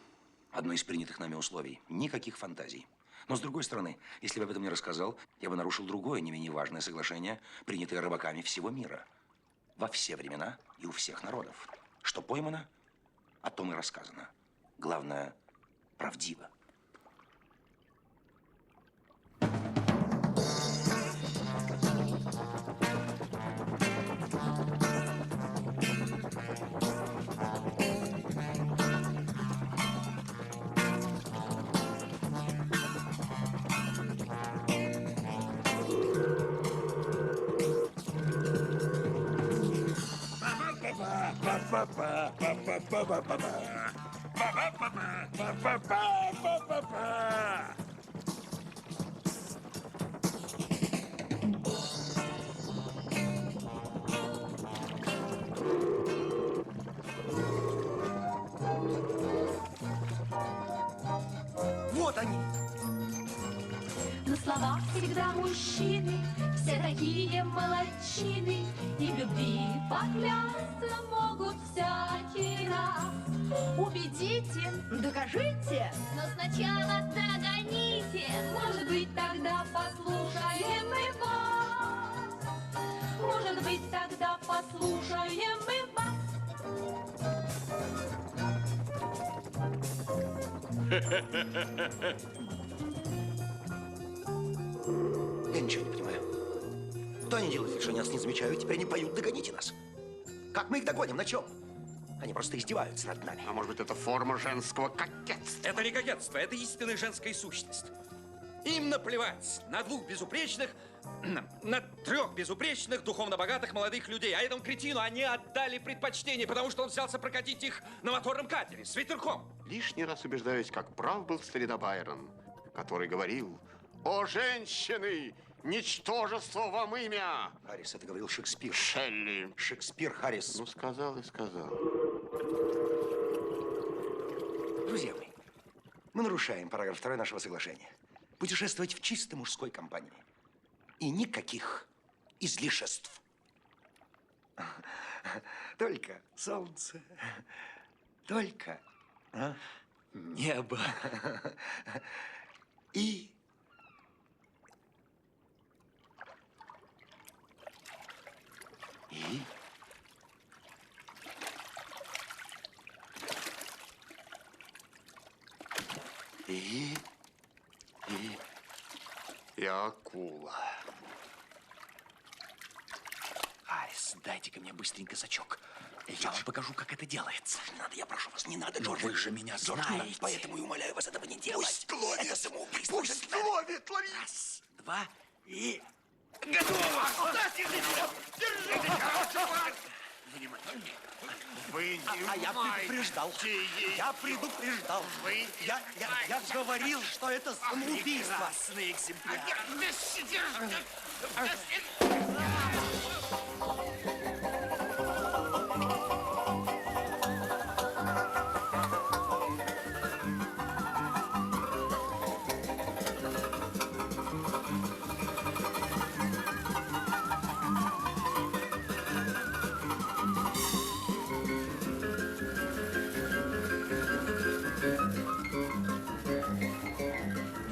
одно из принятых нами условий. Никаких фантазий. Но, с другой стороны, если бы об этом не рассказал, я бы нарушил другое, не менее важное соглашение, принятое рыбаками всего мира. Во все времена и у всех народов. Что поймано, о том и рассказано. Главное, правдиво. Вот они! На словах всегда мужчины, все такие молодчины, и в любви поклясться могут всякий раз. Убедите, Докажите. Но сначала догоните. может быть, тогда послушаем мы вас. Может быть, тогда послушаем мы вас. Я ничего не понимаю. Что они делают, если нас не замечают? Теперь они поют «Догоните нас». Как мы их догоним? На чем? Они просто издеваются над нами. А может быть, это форма женского кокетства? Это не кокетство, это истинная женская сущность. Им наплевать на двух безупречных, на трех безупречных, духовно богатых молодых людей. А этому кретину они отдали предпочтение, потому что он взялся прокатить их на моторном катере с ветерком. Лишний раз убеждаюсь, как прав был старина Байрон, который говорил: «О, женщины, ничтожество вам имя!» Харрис, это говорил Шекспир. Шелли. Шекспир, Харрис. Ну, сказал и сказал. Друзья мои, мы нарушаем параграф 2 нашего соглашения. Путешествовать в чисто мужской компании. И никаких излишеств. Только солнце, только небо и И акула. Харрис, дайте-ка мне быстренько сачок. Я вам покажу, как это делается. Не надо, я прошу вас, не надо, Но Джордж. вы же меня Джордж, знаете. поэтому и умоляю вас этого не делать. Пусть ловит. Это самоубийство. Пусть ловит, лови. Раз, два и... Готово! Держите, короче, вас! Вы я предупреждал. Я предупреждал. Я говорил, что это самоубийство. Прекрасный экземпляр.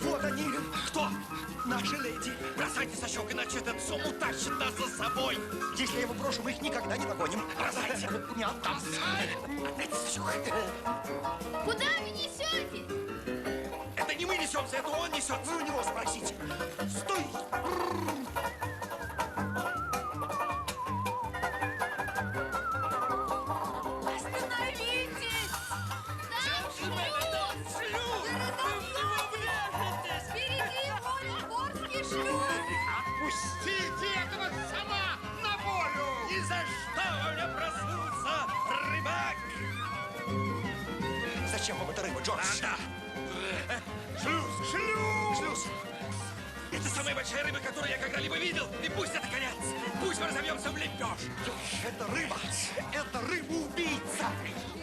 Вот они. Кто? Наши леди. Бросайте со щек, иначе этот сом утащит нас за собой. Если я его брошу, мы их никогда не догоним. Бросайте. Не отдам. Отдайте со щек. Куда вы несете? Это не мы несемся, это он несет. Вы у него спросите. Стой! Остановитесь! Там шлюз! Впереди Вольфборгский шлюз! Отпустите этого сама на волю! Ни за что не проснуться, рыбак! Зачем вам эта рыба, Джордж? Да. Шлюз! Шлюз! Шлюз! Это самая большая рыба, которую я когда-либо видел. И пусть это конец. Пусть мы разовьемся в лепешку. Это рыба. Это рыба-убийца.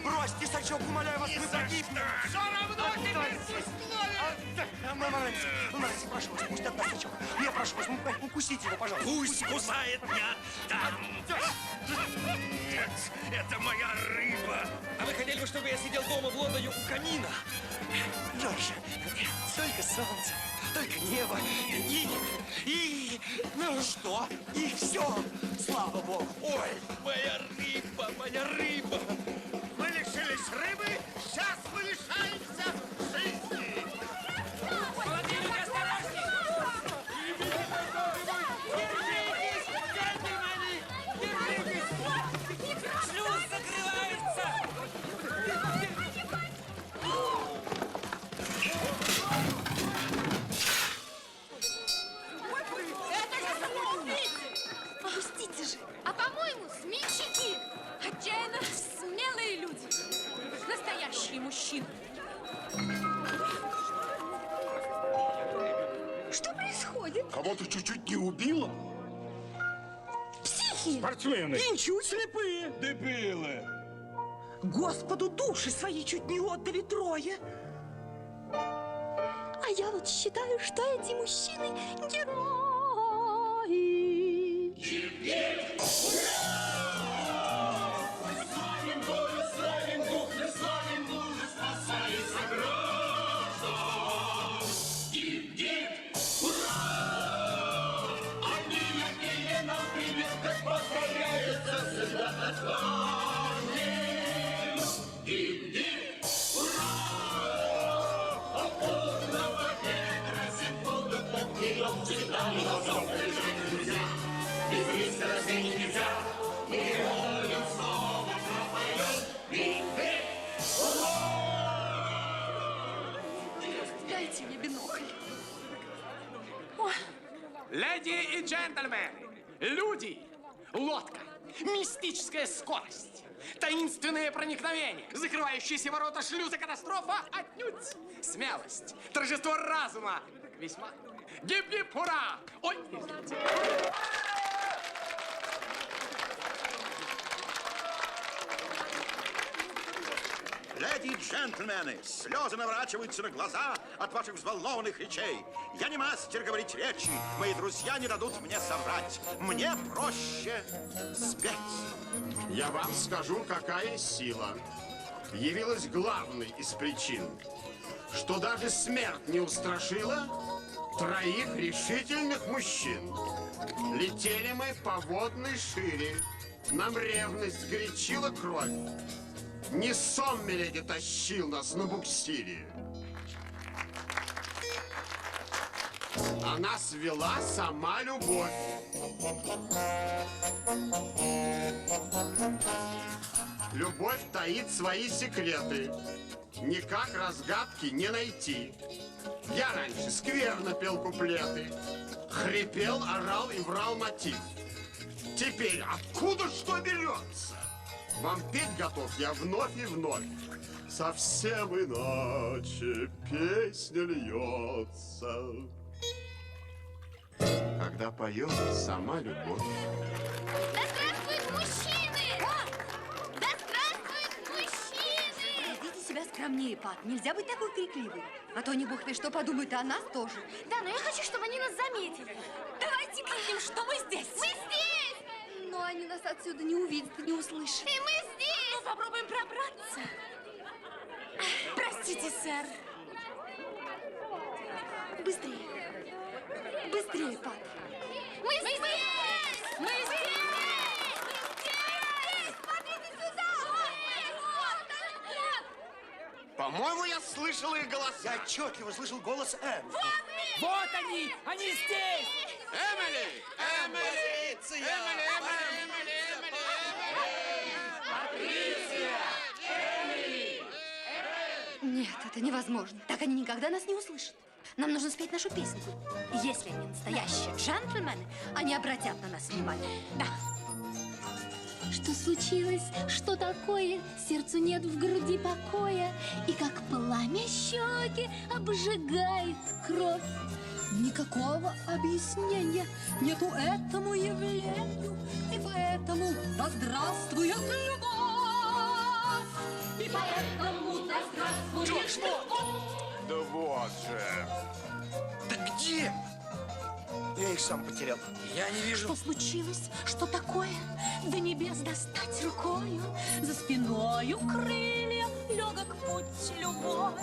Бросьте сачок, умоляю вас, мы погибнем. Все равно теперь пусть ловит! Марси, прошу вас, пусть отдаст сачок. Я прошу вас, укусите его, пожалуйста. Пусть кусает меня там. Нет, это моя рыба. А вы хотели бы, чтобы я сидел дома в Лондоне у камина? Джордж, только солнце, только небо и... Ну что? И все. Слава Богу. Ой, моя рыба, моя рыба. Вы лишились рыбы, сейчас вы лишаетесь жизни! Холодильник, осторожней! Держитесь, джентльмены! Держитесь! Шлюз закрывается! Это же самоубийцы! Пустите же! А по-моему, сменщики! Отчаянно смелые люди. Настоящие мужчины. Что происходит? Кого-то чуть-чуть не убило? Психи! Спортсмены. Ничуть слепые. Дебилы. Господу души свои чуть не отдали трое. А я вот считаю, что эти мужчины герои. Дайте мне бинокль. Леди и джентльмены, люди, лодка, мистическая скорость, таинственное проникновение, закрывающиеся ворота шлюза, катастрофа отнюдь, смелость, торжество разума, весьма. Гип-гип, ура! Ой, извините. Леди и джентльмены, слезы наворачиваются на глаза от ваших взволнованных речей. Я не мастер говорить речи, мои друзья не дадут мне соврать. Мне проще спеть. Я вам скажу, какая сила явилась главной из причин, что даже смерть не устрашила троих решительных мужчин. Летели мы по водной шире, нам ревность горячила кровь. Не сон, миледи, тащил нас на буксире. А нас вела сама любовь. Любовь таит свои секреты. Никак разгадки не найти. Я раньше скверно пел куплеты. Хрипел, орал и врал мотив. Теперь откуда что берется? Вам петь готов я вновь и вновь. Совсем иначе песня льется, когда поет сама любовь. Да здравствуют мужчины! Да здравствуют мужчины! Ведите себя скромнее, Пат. Нельзя быть такой крикливой. А то не бог ты что подумает о нас тоже. Да, но я хочу, чтобы они нас заметили. Давайте крикнем, что мы здесь. Мы здесь! Но они нас отсюда не увидят и не услышат. И мы здесь! Ну, попробуем пробраться. Простите, сэр. Быстрее. Быстрее, Пат. Мы здесь! Мы здесь! Смотрите сюда! По-моему, я слышал их голоса. Я отчетливо слышал голос Энн. Вот они! Они здесь! Эмили! Эмили! Эмили! Нет, это невозможно. Так они никогда нас не услышат. Нам нужно спеть нашу песенку. И если они настоящие джентльмены, они обратят на нас внимание. Да. Что случилось? Что такое? Сердцу нет в груди покоя. И как пламя щеки обжигает кровь. Никакого объяснения нету этому явлению. И поэтому да здравствует любовь. И поэтому да здравствует любовь. Да вот же. Да где? Я их сам потерял. Я не вижу. Что случилось? Что такое? До небес достать рукою, за спиною крылья, легок путь любой.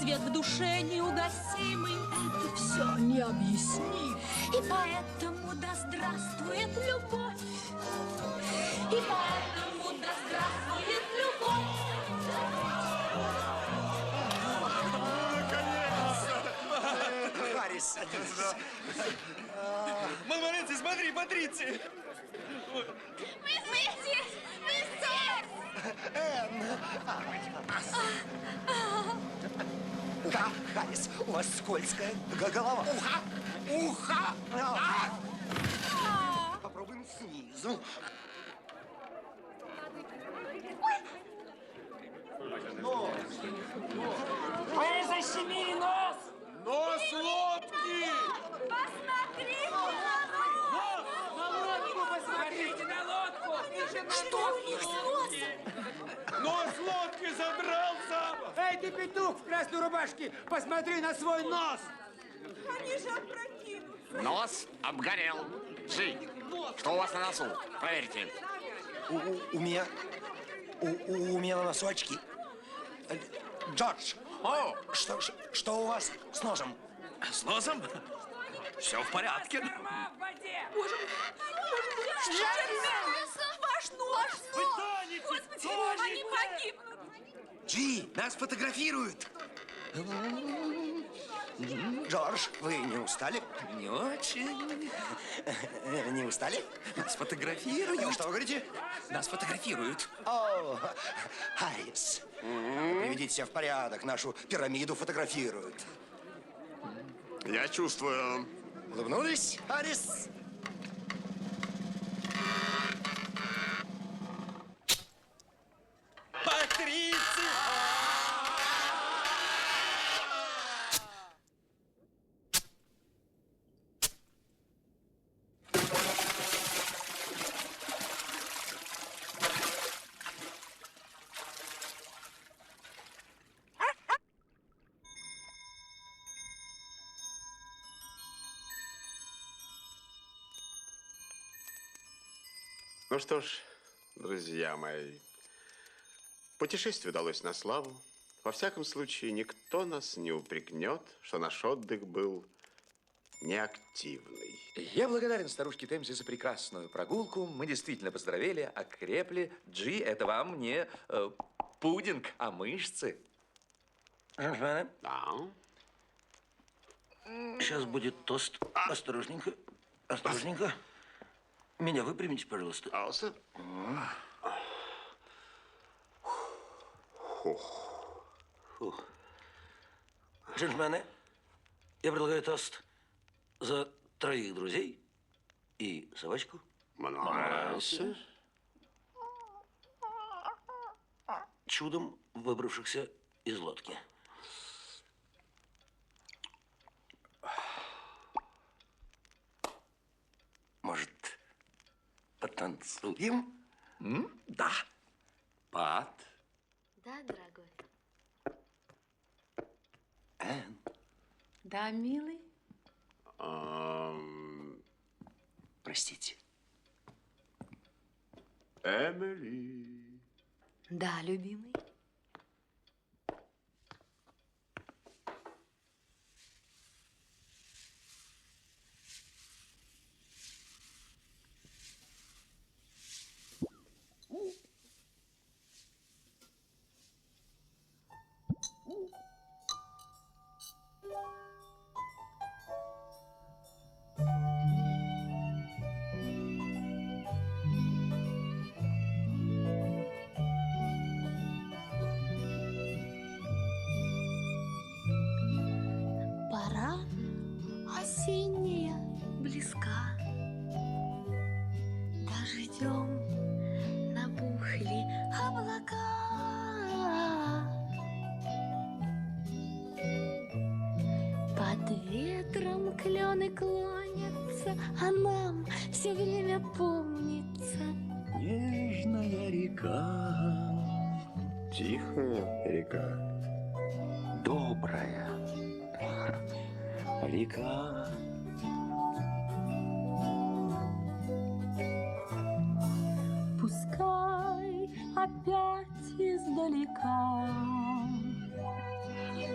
Свет в душе неугасимый, это все необъяснимо. И поэтому да здравствует любовь. И поэтому да здравствует любовь. Харрис. Мамарецы, смотри, Патриция. Мы здесь! Мы здесь! Да, Харрис, у вас скользкая голова. Уха! Попробуем снизу. Вы защемили нос! Нос лодки! Посмотри! На лодку посмотрите, на лодку! Что у них с носом? Нос лодки задрался! Эй, ты петух в красной рубашке, посмотри на свой нос! Они же опрокинутся! Нос обгорел. Джи, что у вас на носу? Проверьте. У меня на носу очки. Джордж, что у вас с носом? С носом? Все в порядке. Корма в воде! Ваш нос! Вы тонете! Господи, Тонете! они погибнут! Джи, нас фотографируют. Джордж, вы не устали? Не очень. Не устали? Нас фотографируют. Что вы говорите? Нас фотографируют. О, Харрис, приведите себя в порядок. Нашу пирамиду фотографируют. Я чувствую. Улыбнулись, Харрис? Патриция! Ну что ж, друзья мои, путешествие удалось на славу. Во всяком случае, никто нас не упрекнет, что наш отдых был неактивный. Я благодарен старушке Темзе за прекрасную прогулку. Мы действительно поздоровели, окрепли. Джи, это вам не пудинг, а мышцы. Джентльмены, Да. сейчас будет тост. Осторожненько, осторожненько. Меня выпрямите, пожалуйста. Пожалуйста. Фух. Джентльмены, я предлагаю тост за 3 друзей и собачку. Монарся. Чудом выбравшихся из лодки. Может, потанцуем? Да. Пат. Да, дорогой. Энн. Да, милый? Простите. Эмили. Да, любимый. Пора осенняя близка. Дождем набухли облака. Под ветром клены клонятся, а нам все время помнится Нежная река. Тихая река. Добрая река. Пускай опять издалека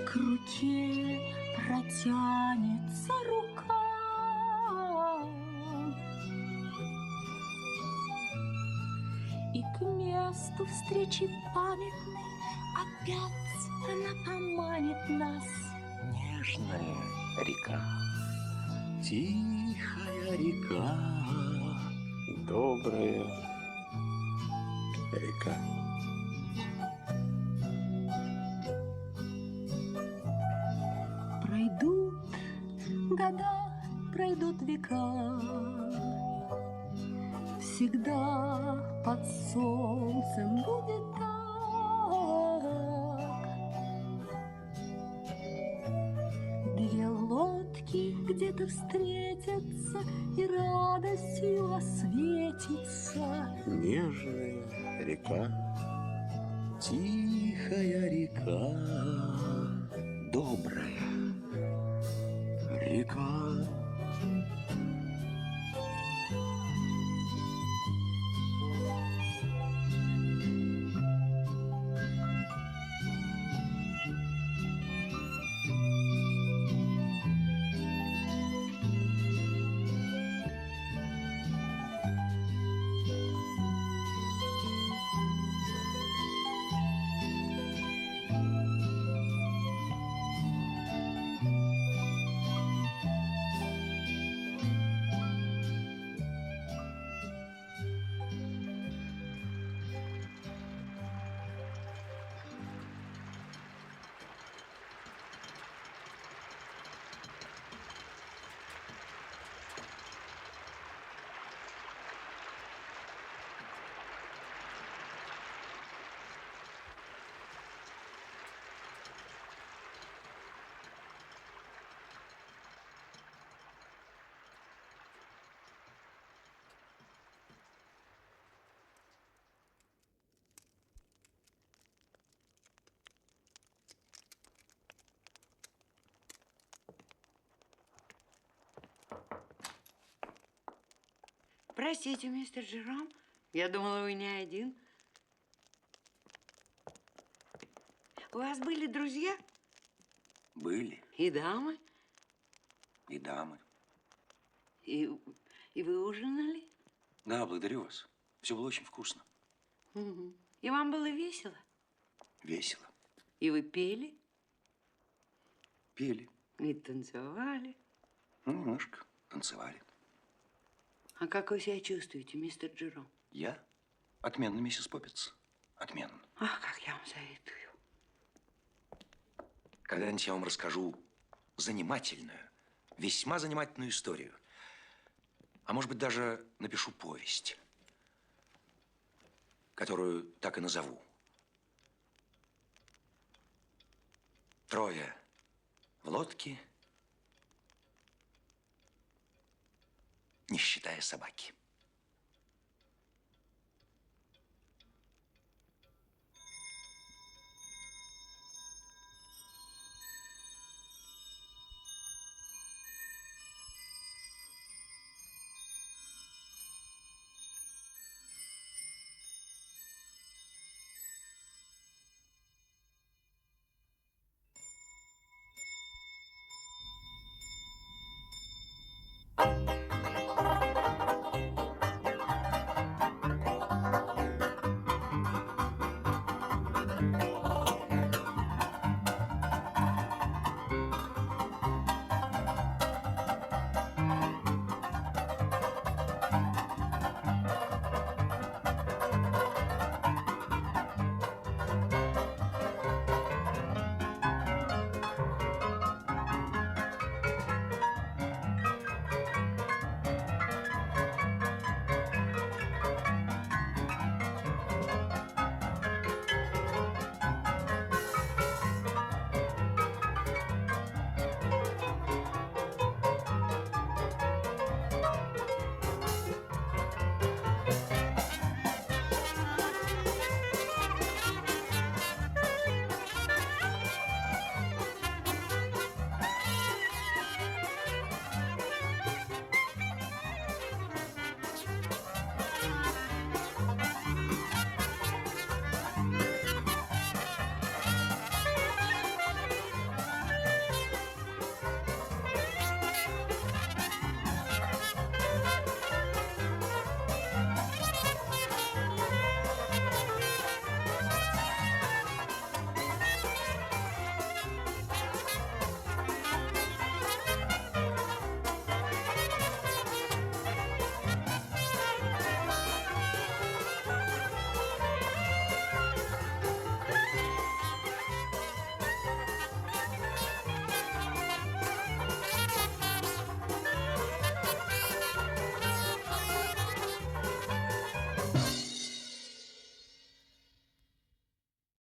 к руке протянется рука. И к месту встречи памятной опять она поманит нас. Нежная река. Тихая река. Добрая река. Пройдут года, пройдут века, всегда под солнцем будет так. Две лодки где-то встретятся и радостью осветится. Нежная река. Тихая река. Добрая река. Простите, мистер Джером, я думала, вы не один. У вас были друзья? Были. И дамы? И дамы. И вы ужинали? Да, благодарю вас. Все было очень вкусно. Угу. И вам было весело? Весело. И вы пели? Пели. И танцевали? Ну, немножко танцевали. А как вы себя чувствуете, мистер Джером? Я? Отменно, миссис Поппинс. Отменно. Ах, как я вам завидую. Когда-нибудь я вам расскажу занимательную, весьма занимательную историю. А может быть, даже напишу повесть, которую так и назову. Трое в лодке, не считая собаки.